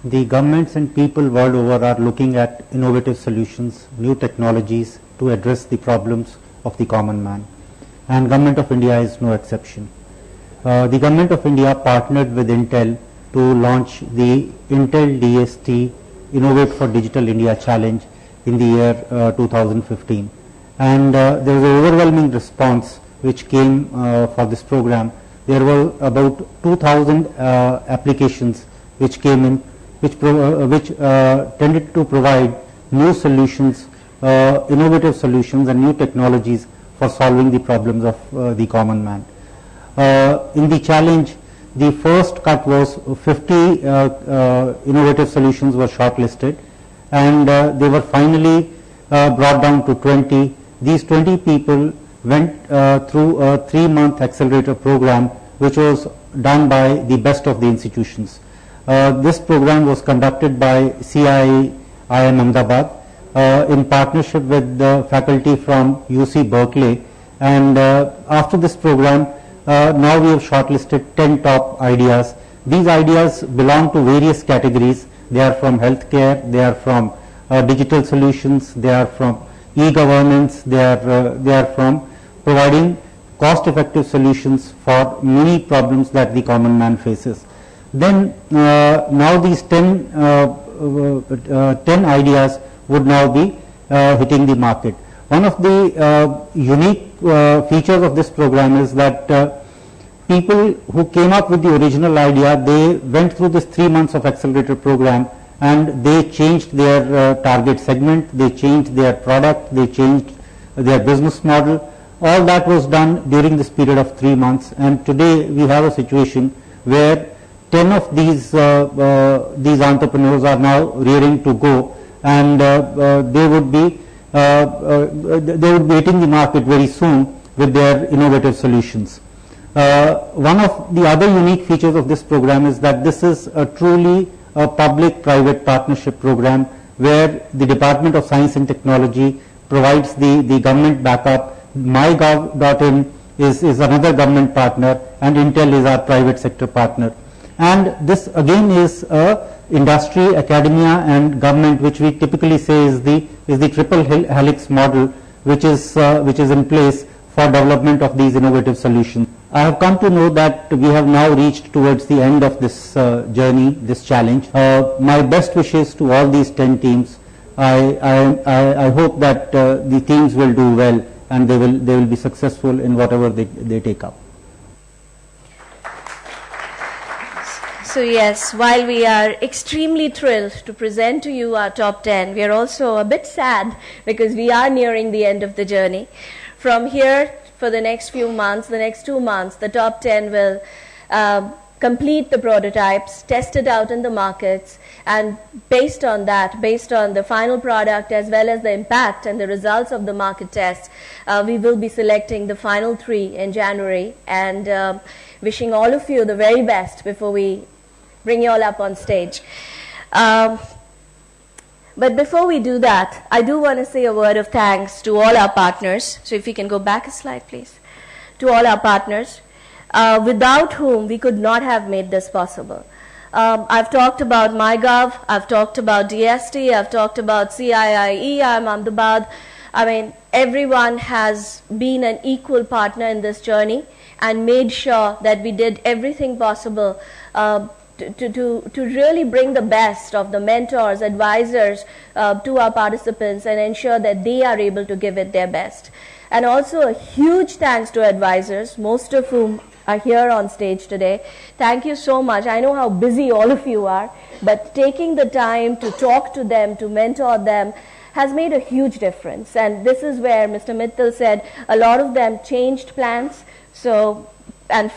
The governments and people world over are looking at innovative solutions, new technologies to address the problems of the common man. And Government of India is no exception. The Government of India partnered with Intel to launch the Intel DST Innovate for Digital India Challenge in the year 2015. And there was an overwhelming response which came for this program. There were about 2,000 applications which came in, which tended to provide new solutions, innovative solutions and new technologies for solving the problems of the common man. In the challenge, the first cut was 50 innovative solutions were shortlisted, and they were finally brought down to 20. These 20 people went through a 3-month accelerator program which was done by the best of the institutions. This program was conducted by CII IIM Ahmedabad in partnership with the faculty from UC Berkeley, and after this program now we have shortlisted 10 top ideas. These ideas belong to various categories. They are from healthcare, they are from digital solutions, they are from e-governance, they are from providing cost-effective solutions for many problems that the common man faces. Then now these 10 ideas would now be hitting the market. One of the unique features of this program is that people who came up with the original idea, they went through this 3 months of accelerator program and they changed their target segment, they changed their product, they changed their business model. All that was done during this period of 3 months, and today we have a situation where 10 of these entrepreneurs are now rearing to go, and they would be hitting the market very soon with their innovative solutions. One of the other unique features of this program is that this is truly a public-private partnership program where the Department of Science and Technology provides the government backup. MyGov.in is another government partner, and Intel is our private sector partner. And this again is industry, academia and government, which we typically say is the triple helix model, which is in place for development of these innovative solutions. I have come to know that we have now reached towards the end of this journey, this challenge. My best wishes to all these 10 teams. I hope that the teams will do well and they will be successful in whatever they take up. So yes, while we are extremely thrilled to present to you our top 10, we are also a bit sad because we are nearing the end of the journey. From here, for the next few months, the next 2 months, the top 10 will complete the prototypes, test it out in the markets, and based on that, based on the final product as well as the impact and the results of the market tests, we will be selecting the final 3 in January, and wishing all of you the very best before we bring you all up on stage. But before we do that, I do want to say a word of thanks to all our partners. So if you can go back a slide, please. To all our partners, without whom we could not have made this possible. I've talked about MyGov, I've talked about DST, I've talked about CII IIM Ahmedabad. I mean, everyone has been an equal partner in this journey and made sure that we did everything possible to really bring the best of the mentors, advisors to our participants and ensure that they are able to give it their best. And also a huge thanks to advisors, most of whom are here on stage today. Thank you so much. I know how busy all of you are, but taking the time to talk to them, to mentor them, has made a huge difference. And this is where Mr. Mittal said a lot of them changed plans, and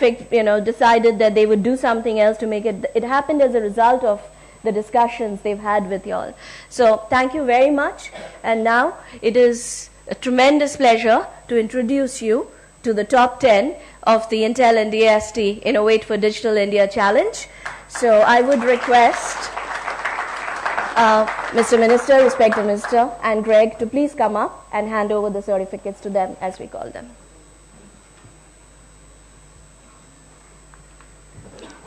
decided that they would do something else to make it. It happened as a result of the discussions they've had with y'all. So thank you very much. And now it is a tremendous pleasure to introduce you to the top 10 of the Intel and DST Innovate for Digital India Challenge. So I would request Mr. Minister, respected Minister, and Greg to please come up and hand over the certificates to them, as we call them.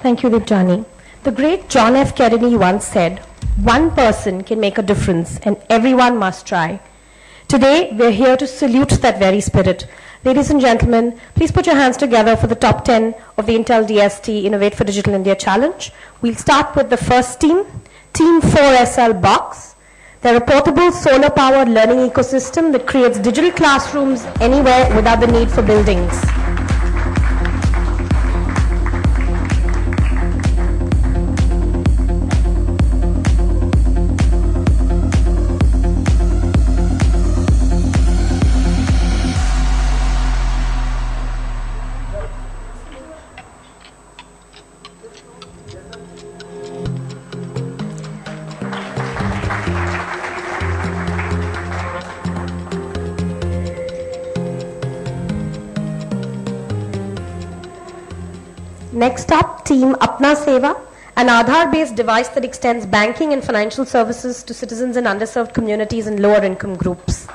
Thank you, Dipjani. The great John F. Kennedy once said, "One person can make a difference and everyone must try." Today, we're here to salute that very spirit. Ladies and gentlemen, please put your hands together for the top 10 of the Intel DST Innovate for Digital India Challenge. We'll start with the first team, Team 4SL Box. They're a portable solar-powered learning ecosystem that creates digital classrooms anywhere without the need for buildings. Next up, Team Apna Seva, an Aadhaar-based device that extends banking and financial services to citizens in underserved communities and lower income groups.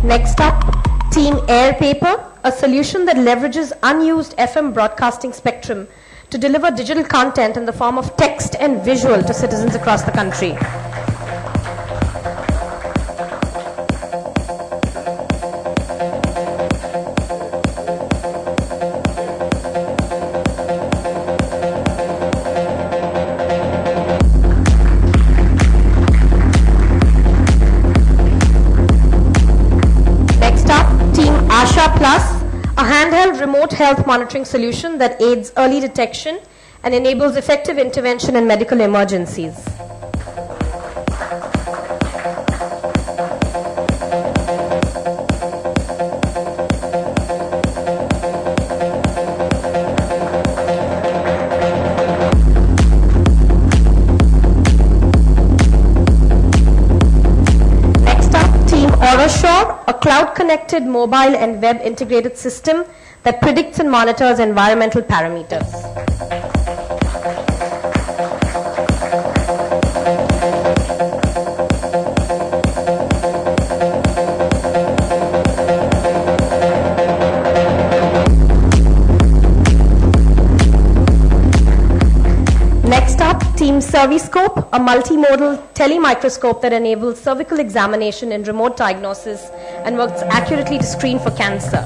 Next up, Team Air Paper, a solution that leverages unused FM broadcasting spectrum to deliver digital content in the form of text and visual to citizens across the country. A handheld remote health monitoring solution that aids early detection and enables effective intervention in medical emergencies. AuraSure, a cloud-connected mobile and web integrated system that predicts and monitors environmental parameters. Next up, Team Cerviscope, a multimodal telemicroscope that enables cervical examination in remote diagnosis and works accurately to screen for cancer.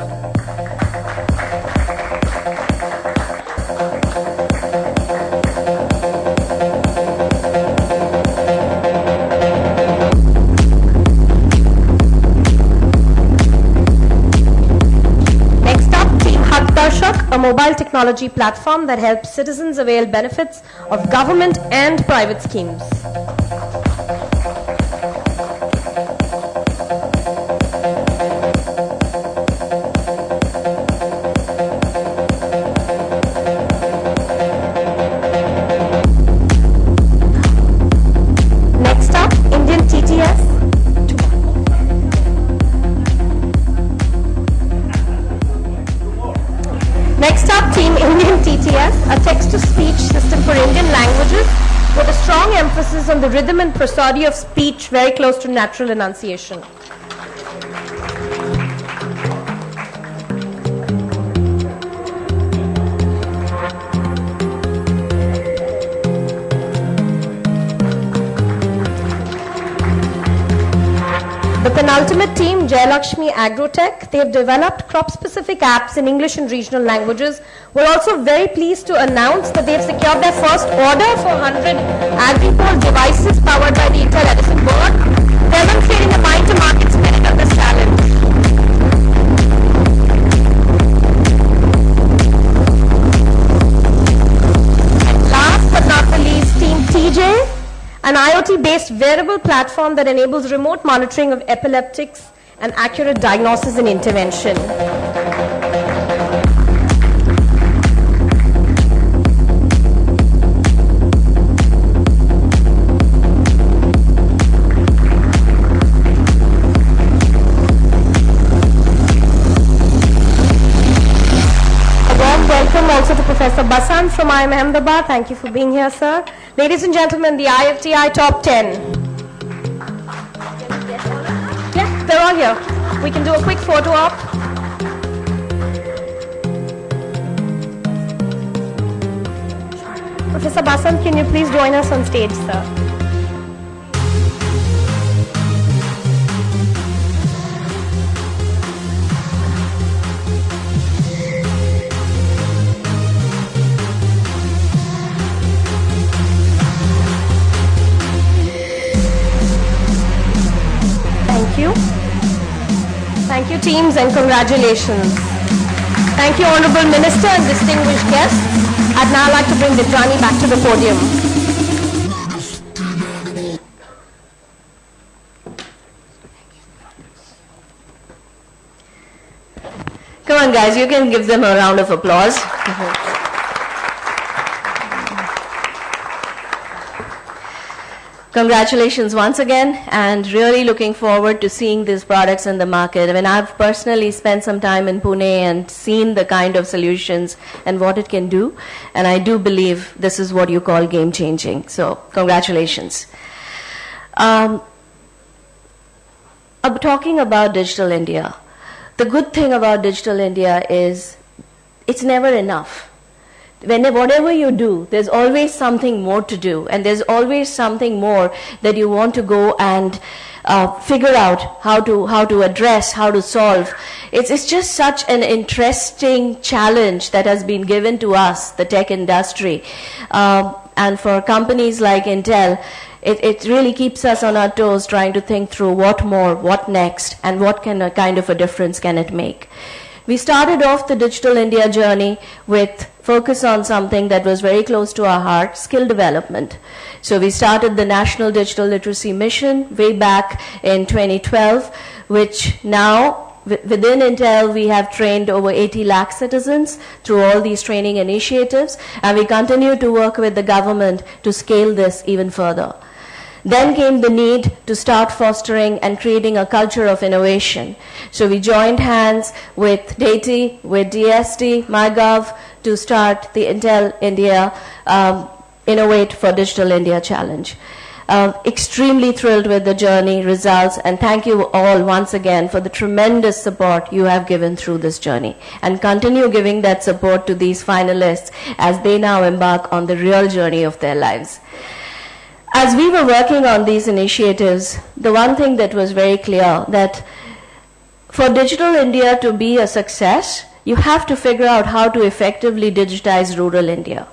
A mobile technology platform that helps citizens avail benefits of government and private schemes. Next up, Indian TTS. Next up, Team Indian TTS, a text-to-speech system for Indian languages with a strong emphasis on the rhythm and prosody of speech very close to natural enunciation. The penultimate team, Jayalakshmi Agrotech, they have developed crop-specific apps in English and regional languages. We're also very pleased to announce that they've secured their first order for 100 AgriPole devices powered by the Intel Edison board, demonstrating a mind-to-market spirit of this challenge. And last but not the least, Team TJ, an IoT-based wearable platform that enables remote monitoring of epileptics and accurate diagnosis and intervention. Welcome also to Professor Basant from IIM Ahmedabad. Thank you for being here, sir. Ladies and gentlemen, the IFTI Top 10. Yeah, they're all here. We can do a quick photo op. Professor Basant, can you please join us on stage, sir? Thank you. Thank you, teams, and congratulations. Thank you, Honorable Minister and distinguished guests. I'd now like to bring Devrani back to the podium. Come on, guys, you can give them a round of applause. Congratulations once again, and really looking forward to seeing these products in the market. I mean, I've personally spent some time in Pune and seen the kind of solutions and what it can do, and I do believe this is what you call game-changing. So, congratulations. Talking about Digital India, the good thing about Digital India is it's never enough. Whatever you do, there's always something more to do, and there's always something more that you want to go and figure out how to address, how to solve. It's just such an interesting challenge that has been given to us, the tech industry, and for companies like Intel, it really keeps us on our toes trying to think through what more, what next, and what kind of a difference can it make. We started off the Digital India journey with focus on something that was very close to our heart, skill development. So we started the National Digital Literacy Mission way back in 2012, which now within Intel we have trained over 80 lakh citizens through all these training initiatives, and we continue to work with the government to scale this even further. Then came the need to start fostering and creating a culture of innovation. So we joined hands with DATI, with DST, MyGov to start the Intel India Innovate for Digital India Challenge. Extremely thrilled with the journey, results, and thank you all once again for the tremendous support you have given through this journey. And continue giving that support to these finalists as they now embark on the real journey of their lives. As we were working on these initiatives, the one thing that was very clear that for Digital India to be a success, you have to figure out how to effectively digitize rural India.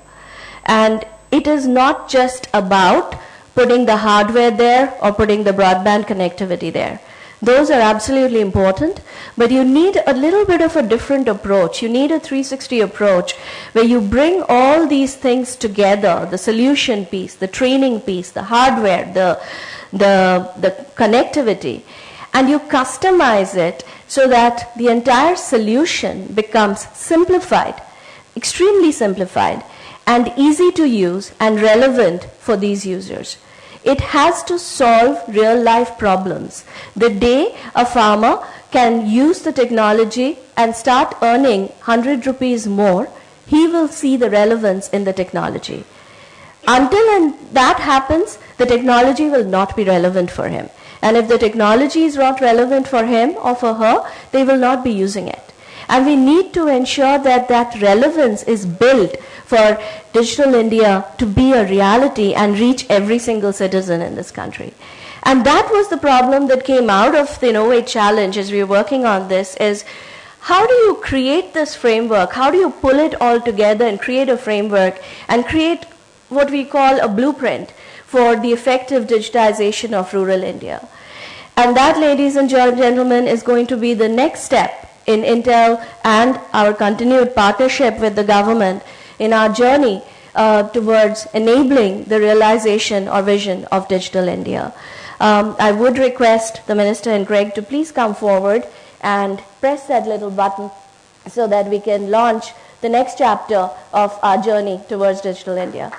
And it is not just about putting the hardware there or putting the broadband connectivity there. Those are absolutely important, but you need a little bit of a different approach. You need a 360 approach where you bring all these things together, the solution piece, the training piece, the hardware, the connectivity, and you customize it so that the entire solution becomes simplified, extremely simplified, and easy to use and relevant for these users. It has to solve real-life problems. The day a farmer can use the technology and start earning 100 rupees more, he will see the relevance in the technology. Until that happens, the technology will not be relevant for him. And if the technology is not relevant for him or for her, they will not be using it. And we need to ensure that that relevance is built for Digital India to be a reality and reach every single citizen in this country. And that was the problem that came out of the Innovate Challenge as we were working on this, is how do you create this framework? How do you pull it all together and create a framework and create what we call a blueprint for the effective digitization of rural India? And that, ladies and gentlemen, is going to be the next step in Intel and our continued partnership with the government in our journey towards enabling the realization or vision of Digital India. I would request the Minister and Greg to please come forward and press that little button so that we can launch the next chapter of our journey towards Digital India.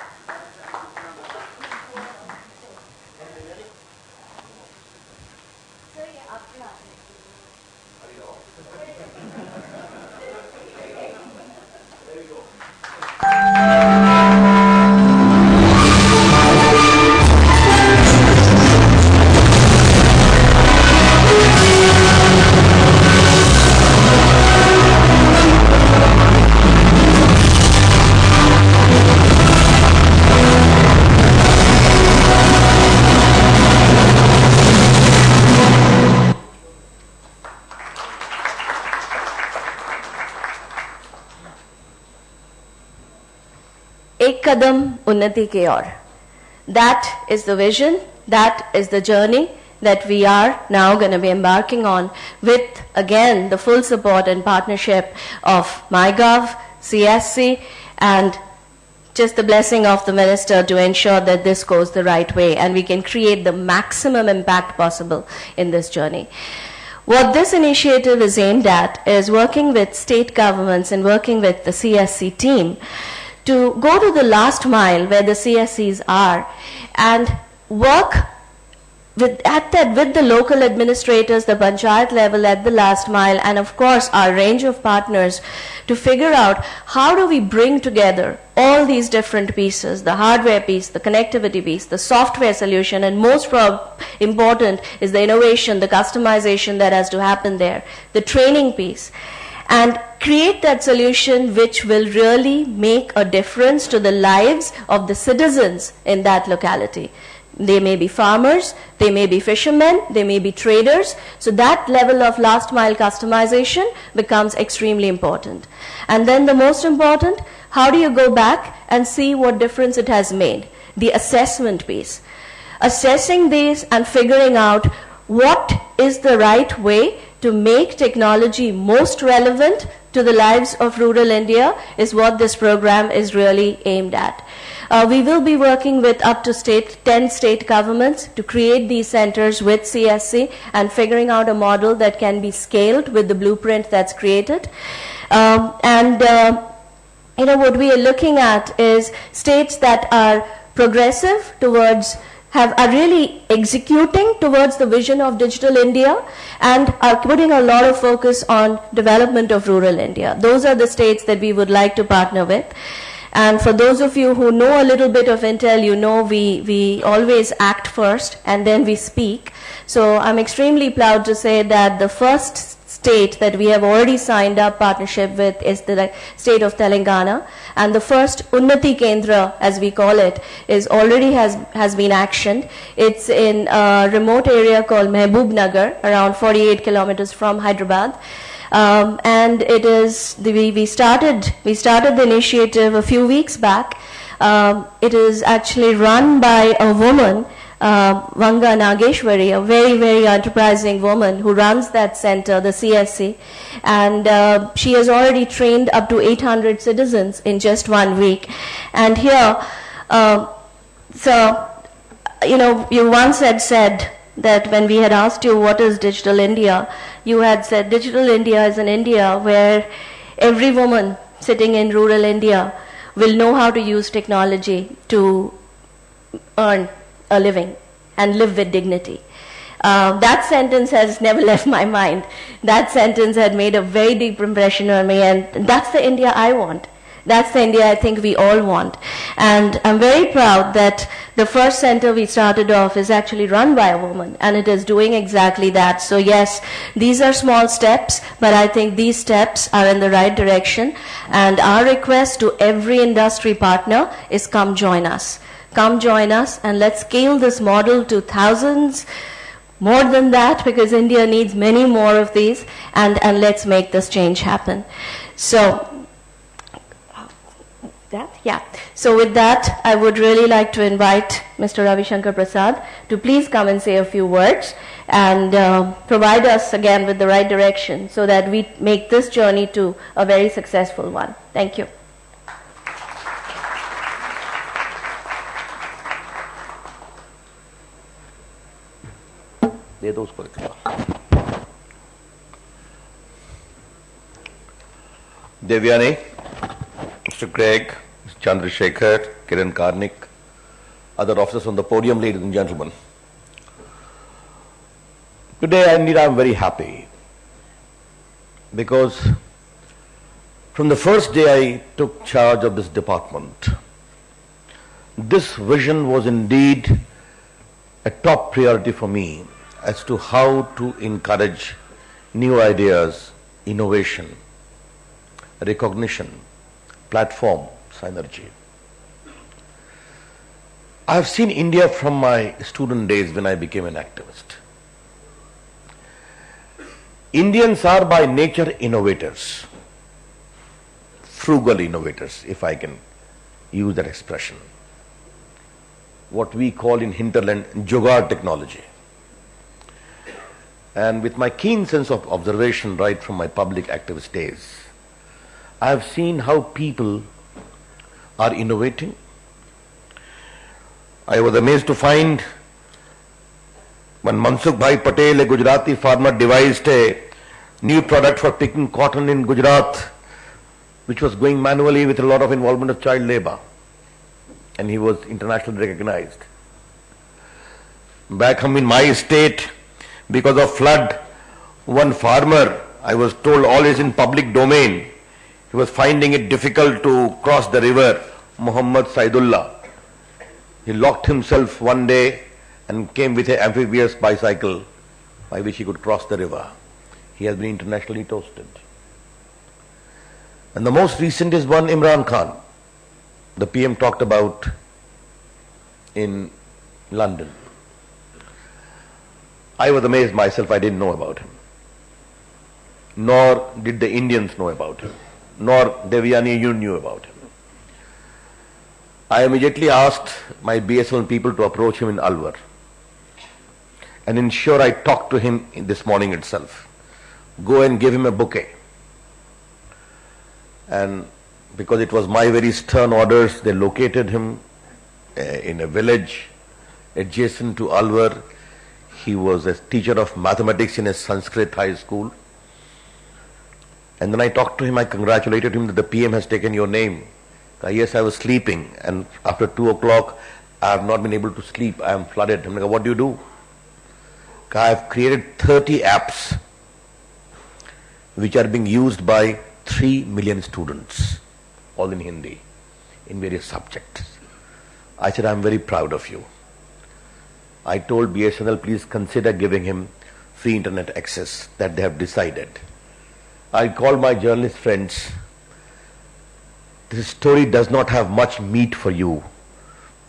एक कदम उन्नति की ओर. That is the vision, that is the journey that we are now going to be embarking on with, again, the full support and partnership of MyGov, CSC, and just the blessing of the Minister to ensure that this goes the right way and we can create the maximum impact possible in this journey. What this initiative is aimed at is working with state governments and working with the CSC team to go to the last mile where the CSCs are and work with the local administrators, the panchayat level at the last mile, and of course our range of partners to figure out how do we bring together all these different pieces, the hardware piece, the connectivity piece, the software solution, and most important is the innovation, the customization that has to happen there, the training piece, and create that solution which will really make a difference to the lives of the citizens in that locality. They may be farmers, they may be fishermen, they may be traders. So that level of last mile customization becomes extremely important. And then the most important, how do you go back and see what difference it has made? The assessment piece. Assessing these and figuring out what is the right way to make technology most relevant to the lives of rural India is what this program is really aimed at. We will be working with up to 10 state governments to create these centers with CSC and figuring out a model that can be scaled with the blueprint that's created. What we are looking at is states that are progressive towards are really executing towards the vision of Digital India and are putting a lot of focus on development of rural India. Those are the states that we would like to partner with. And for those of you who know a little bit of Intel, you know we always act first and then we speak. So I'm extremely proud to say that the first state that we have already signed up partnership with is the state of Telangana, and the first Unnati Kendra, as we call it, is already has been actioned. It's in a remote area called Mehboob Nagar, around 48 kilometers from Hyderabad. And it is we started the initiative a few weeks back. It is actually run by a woman, Vanga Nageshwari, a very, very enterprising woman who runs that center, the CSC, and she has already trained up to 800 citizens in just 1 week. And here, you once had said that when we had asked you what is Digital India, you had said Digital India is an India where every woman sitting in rural India will know how to use technology to earn a living and live with dignity. That sentence has never left my mind. That sentence had made a very deep impression on me, and that's the India I want. That's the India I think we all want. And I'm very proud that the first center we started off is actually run by a woman, and it is doing exactly that. So yes, these are small steps, but I think these steps are in the right direction. And our request to every industry partner is come join us. Come join us and let's scale this model to thousands, more than that, because India needs many more of these, and let's make this change happen. So So with that, I would really like to invite Mr. Ravi Shankar Prasad to please come and say a few words and provide us again with the right direction so that we make this journey to a very successful one. Thank you. दे दो उसको extra. Devyani, Mr. Craig, Mr. Chandrasekhar, Kiran Karnik, other officers on the podium, ladies and gentlemen. Today I'm very happy because from the first day I took charge of this department, this vision was indeed a top priority for me as to how to encourage new ideas, innovation, recognition, platform, synergy. I have seen India from my student days when I became an activist. Indians are by nature innovators, frugal innovators, if I can use that expression. What we call in hinterland jugaad technology. And with my keen sense of observation right from my public activist days, I have seen how people are innovating. I was amazed to find when Mansukh Bhai Patel, a Gujarati farmer, devised a new product for picking cotton in Gujarat, which was going manually with a lot of involvement of child labor. And he was internationally recognized. Back home in my state, because of flood, one farmer, I was told all is in public domain, he was finding it difficult to cross the river, Muhammad Saidullah. He locked himself one day and came with an amphibious bicycle by which he could cross the river. He has been internationally toasted. And the most recent is one Imran Khan, the PM talked about in London. I was amazed myself, I didn't know about him. Nor did the Indians know about him. Nor Devyani, you knew about him. I immediately asked my BSL people to approach him in Alwar and ensure I talked to him this morning itself. Go and give him a bouquet. And because it was my very stern orders, they located him in a village adjacent to Alwar. He was a teacher of mathematics in a Sanskrit high school. And then I talked to him, I congratulated him that the PM has taken your name. Yes, I was sleeping, and after 2 o'clock, I have not been able to sleep. I am flooded. I'm like, what do? I have created 30 apps which are being used by 3 million students, all in Hindi, in various subjects. I said, I'm very proud of you. I told BSNL, please consider giving him free internet access that they have decided. I called my journalist friends. This story does not have much meat for you,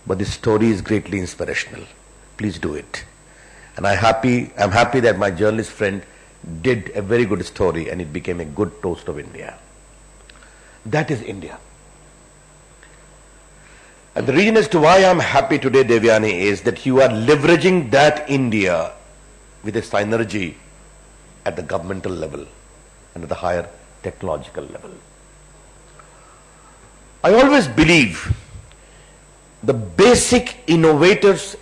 but this story is greatly inspirational. Please do it. And I'm happy that my journalist friend did a very good story and it became a good toast of India. That is India. And the reason as to why I'm happy today, Devyani, is that you are leveraging that India with a synergy at the governmental level and at the higher technological level. I always believe the basic innovators'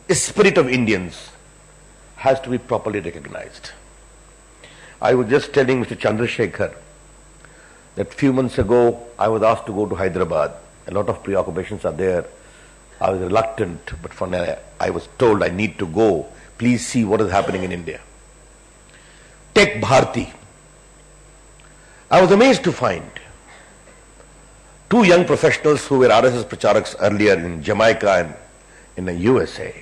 spirit of Indians has to be properly recognized. I was just telling Mr. Chandrasekhar that few months ago I was asked to go to Hyderabad. A lot of preoccupations are there. I was reluctant, but I was told I need to go. Please see what is happening in India. Tech Bharti. I was amazed to find 2 young professionals who were RSS Pracharaks earlier in Jamaica and in the USA,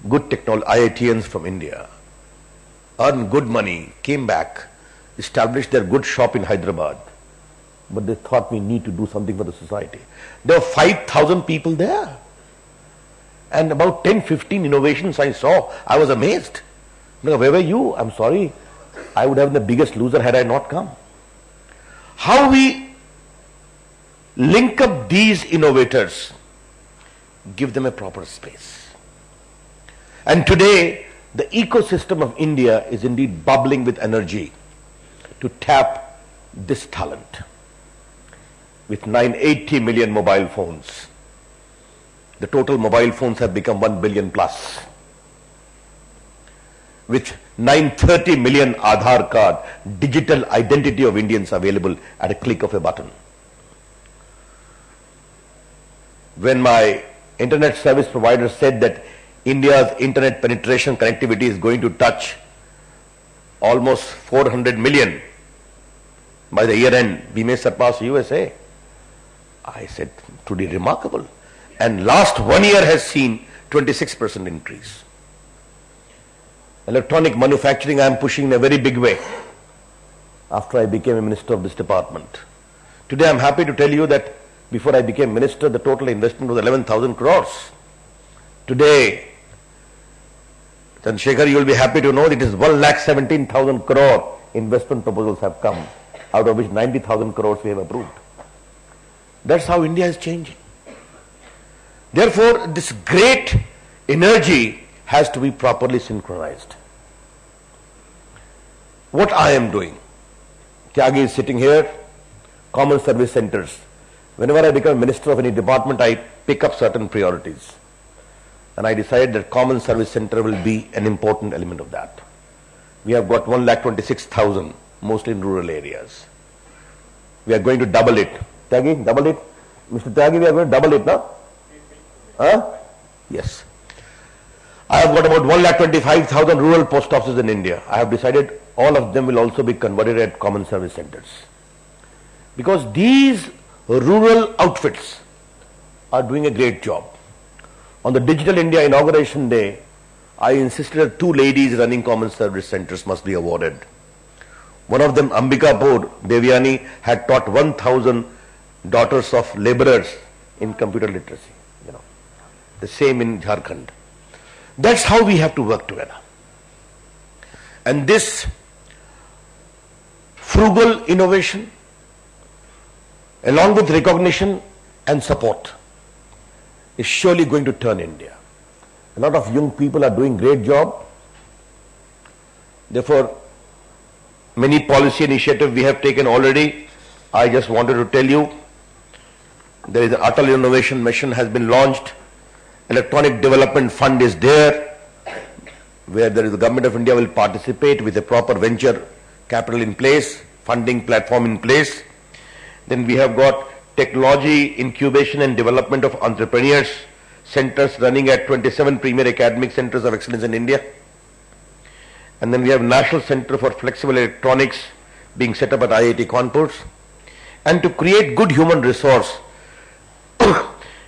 good technology, IITians from India, earned good money, came back, established their good shop in Hyderabad, but they thought we need to do something for the society. There were 5,000 people there and about 10-15 innovations I saw. I was amazed. Where were you? I'm sorry, I would have been the biggest loser had I not come. How we link up these innovators, give them a proper space. And today, the ecosystem of India is indeed bubbling with energy to tap this talent. With 980 million mobile phones, the total mobile phones have become 1 billion plus. with 930 million Aadhaar card, digital identity of Indians available at a click of a button. When my internet service provider said that India's internet penetration connectivity is going to touch almost 400 million by the year end, we may surpass USA. I said, truly remarkable. And last 1 year has seen 26% increase. Electronic manufacturing I am pushing in a very big way after I became a minister of this department. Today I am happy to tell you that before I became minister, the total investment was 11,000 crores. Today, Chandrasekhar, you will be happy to know that it is 1,17,000 crore investment proposals have come, out of which 90,000 crores we have approved. That's how India is changing. Therefore, this great energy has to be properly synchronized. What I am doing, Tyagi is sitting here, common service centers. Whenever I become minister of any department, I pick up certain priorities. And I decided that common service center will be an important element of that. We have got 1,26,000, mostly in rural areas. We are going to double it. Tyagi, double it? Mr. Tyagi, we are going to double it now? Huh? Yes. I have got about 1,25,000 rural post offices in India. I have decided all of them will also be converted at common service centers. Because these rural outfits are doing a great job. On the Digital India Inauguration Day, I insisted that 2 ladies running common service centers must be awarded. One of them, Ambikapur Devyani, had taught 1,000 daughters of laborers in computer literacy. The same in Jharkhand. That's how we have to work together. And this frugal innovation, along with recognition and support, is surely going to turn India. A lot of young people are doing great job. Therefore, many policy initiatives we have taken already. I just wanted to tell you, there is an Atal Innovation Mission has been launched. Electronic Development Fund is there, where the Government of India will participate with a proper venture capital in place, funding platform in place. Then we have got technology incubation and development of entrepreneurs centers running at 27 premier academic centers of excellence in India. And then we have National Center for Flexible Electronics being set up at IIT Kanpur. And to create good human resource,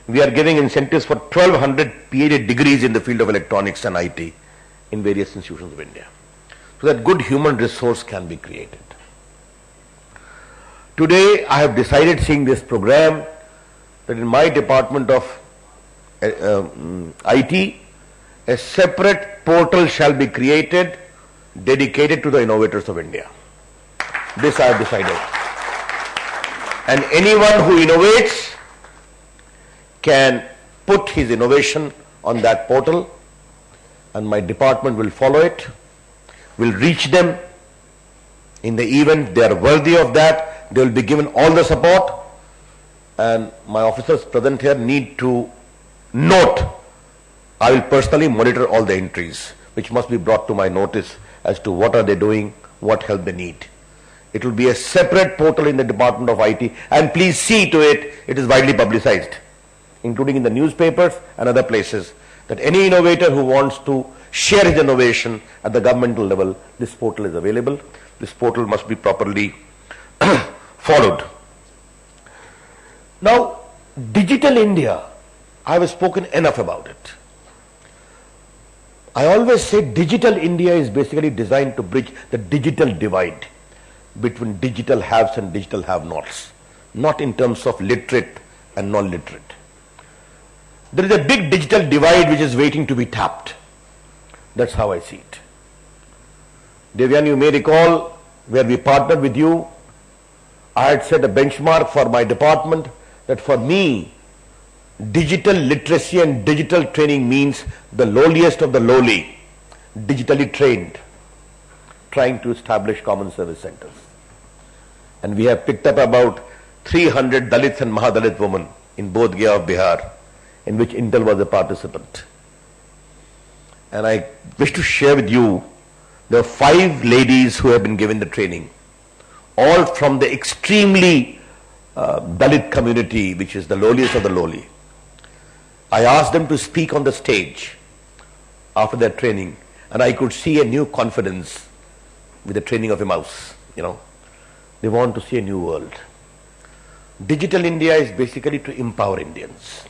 we are giving incentives for 1,200 PhD degrees in the field of electronics and IT in various institutions of India, so that good human resource can be created. Today, I have decided, seeing this program, that in my department of IT, a separate portal shall be created dedicated to the innovators of India. This I have decided. And anyone who innovates can put his innovation on that portal, and my department will follow it, will reach them in the event they are worthy of that. They will be given all the support, and my officers present here need to note, I will personally monitor all the entries which must be brought to my notice as to what are they doing, what help they need. It will be a separate portal in the Department of IT, and please see to it, it is widely publicized, including in the newspapers and other places, that any innovator who wants to share his innovation at the governmental level, this portal is available. This portal must be properly followed. Now, Digital India, I have spoken enough about it. I always say Digital India is basically designed to bridge the digital divide between digital haves and digital have-nots, not in terms of literate and non-literate. There is a big digital divide which is waiting to be tapped. That's how I see it. Devyan, you may recall where we partnered with you, I had set a benchmark for my department that for me, digital literacy and digital training means the lowliest of the lowly, digitally trained, trying to establish common service centers. And we have picked up about 300 Dalits and Mahadalit women in Bodh Gaya of Bihar, in which Intel was a participant. And I wish to share with you There are 5 ladies who have been given the training, all from the extremely Dalit community, which is the lowliest of the lowly. I asked them to speak on the stage after their training, and I could see a new confidence with the training of a mouse, you know. They want to see a new world. Digital India is basically to empower Indians.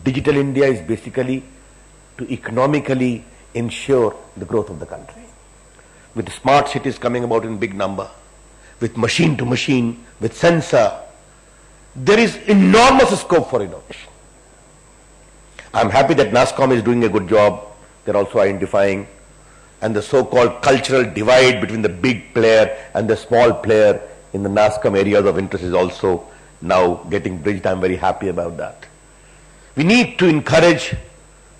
Digital India is basically to economically ensure the growth of the country. With smart cities coming about in big number, with machine to machine, with sensor, there is enormous scope for innovation. I'm happy that NASSCOM is doing a good job. They're also identifying, and the so-called cultural divide between the big player and the small player in the NASSCOM areas of interest is also now getting bridged. I'm very happy about that. We need to encourage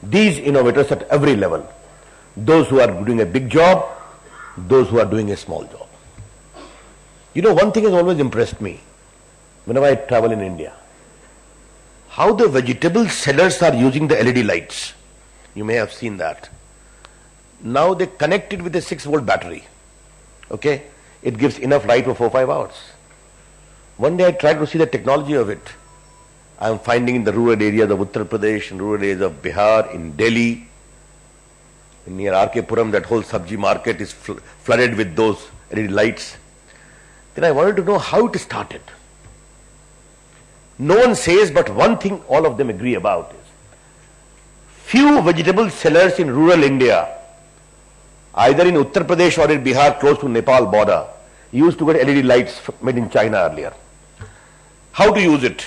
these innovators at every level. Those who are doing a big job, those who are doing a small job. You know, one thing has always impressed me whenever I travel in India, how the vegetable sellers are using the LED lights. You may have seen that. Now they connect it with a 6-volt battery. Okay? It gives enough light for 4-5 hours. One day I tried to see the technology of it. I am finding in the rural areas of Uttar Pradesh, in rural areas of Bihar, in Delhi, near R.K. Puram, that whole sabji market is flooded with those LED lights. Then I wanted to know how it started. No one says, but one thing all of them agree about is, few vegetable sellers in rural India, either in Uttar Pradesh or in Bihar close to Nepal border, used to get LED lights made in China earlier. How to use it?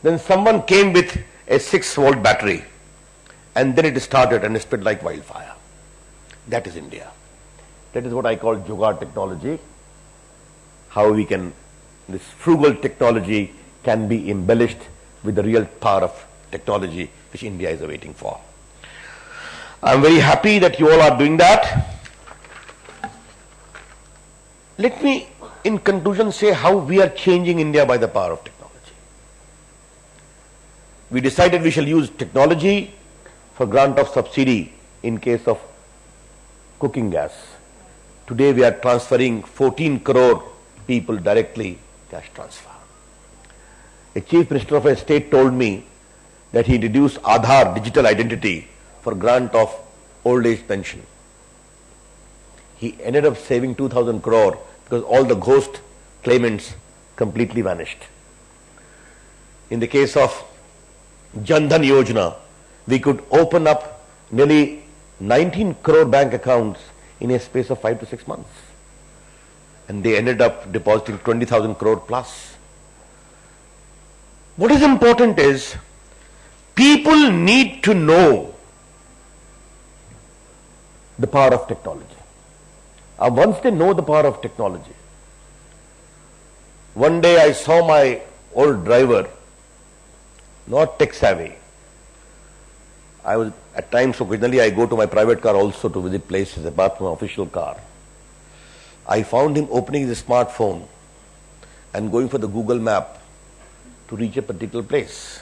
Then someone came with a 6-volt battery, and then it started and it spread like wildfire. That is India. That is what I call Jugaad technology. How we can, this frugal technology can be embellished with the real power of technology which India is waiting for. I am very happy that you all are doing that. Let me in conclusion say how we are changing India by the power of technology. We decided we shall use technology for grant of subsidy in case of cooking gas. Today we are transferring 14 crore people directly cash transfer. A chief minister of a state told me that he introduced Aadhaar digital identity for grant of old age pension. He ended up saving 2,000 crore because all the ghost claimants completely vanished. In the case of Jan Dhan Yojana, we could open up nearly 19 crore bank accounts in a space of 5 to 6 months. And they ended up depositing 20,000 crore plus. What is important is, people need to know the power of technology. Once they know the power of technology, one day I saw my old driver, not tech savvy. I was at times, occasionally I go to my private car also to visit places apart from my official car. I found him opening his smartphone and going for the Google map to reach a particular place.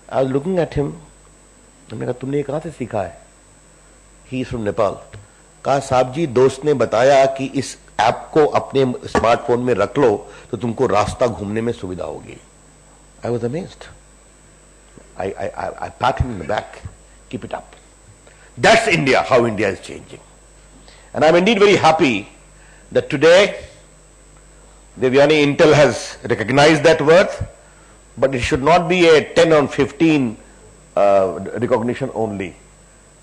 I was looking at him. मैंने कहा तुमने ये कहाँ से सीखा है? He is from Nepal. कहा साहब जी दोस्त ने बताया कि इस ऐप को अपने स्मार्टफोन में रख लो तो तुमको रास्ता घूमने में सुविधा होगी. I was amazed. I pat him in the back. Keep it up. That's India, how India is changing. And I'm indeed very happy that today Devyani Intel has recognized that worth, but it should not be a 10 or 15 recognition only.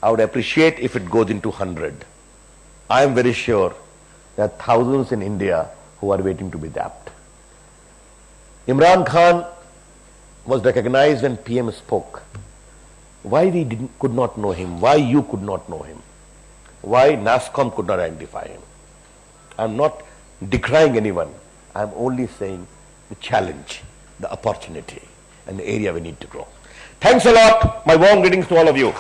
I would appreciate if it goes into 100. I am very sure there are thousands in India who are waiting to be tapped. Imran Khan was recognized when PM spoke. Why we could not know him? Why you could not know him? Why NASSCOM could not identify him? I am not decrying anyone. I am only saying the challenge, the opportunity, and the area we need to grow. Thanks a lot. My warm greetings to all of you.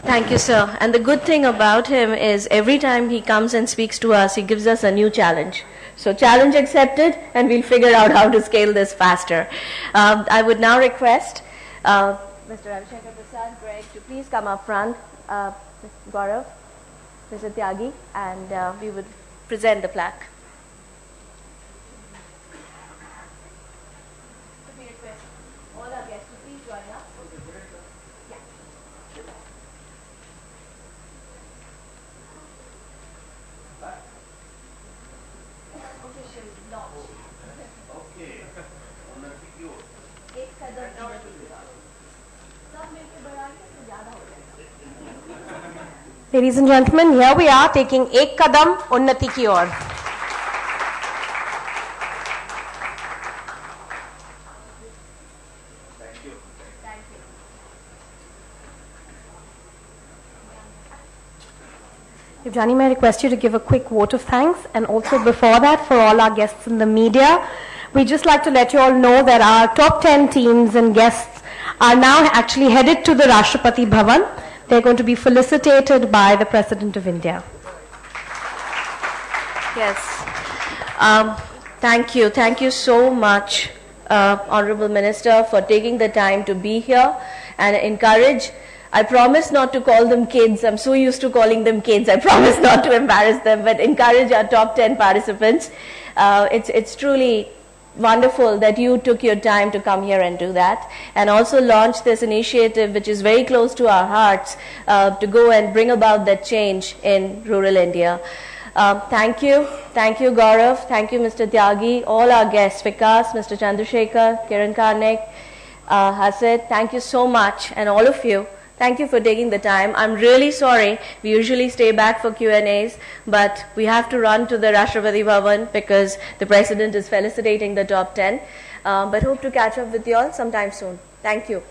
Thank you, sir. And the good thing about him is every time he comes and speaks to us, he gives us a new challenge. So challenge accepted, and we'll figure out how to scale this faster. I would now request Mr. Ravishankar Prasad, Greg, to please come up front, Gaurav, Mr. Tyagi, and we would present the plaque. So we request all our guests to please join us. Yeah. Official launch. Okay. एक कदम और सब मिलके बढ़ाएंगे तो ज्यादा हो जाएगा. Ladies and gentlemen, here we are taking ek kadam unnati ki aur. Jani, may I request you to give a quick vote of thanks, and also before that, for all our guests in the media, we'd just like to let you all know that our top 10 teams and guests are now actually headed to the Rashtrapati Bhavan. They're going to be felicitated by the President of India. Yes. Thank you. Thank you so much, Honorable Minister, for taking the time to be here and encourage. I promise not to call them kids. I'm so used to calling them kids. I promise not to embarrass them, but encourage our top 10 participants. It's truly wonderful that you took your time to come here and do that, and also launch this initiative, which is very close to our hearts, to go and bring about that change in rural India. Thank you. Thank you, Gaurav. Thank you, Mr. Tyagi, all our guests, Vikas, Mr. Chandrasekhar, Kiran Karnik, Hasid. Thank you so much, and all of you. Thank you for taking the time. I'm really sorry. We usually stay back for Q&As, but we have to run to the Rashtrapati Bhavan because the President is felicitating the top 10. But hope to catch up with you all sometime soon. Thank you.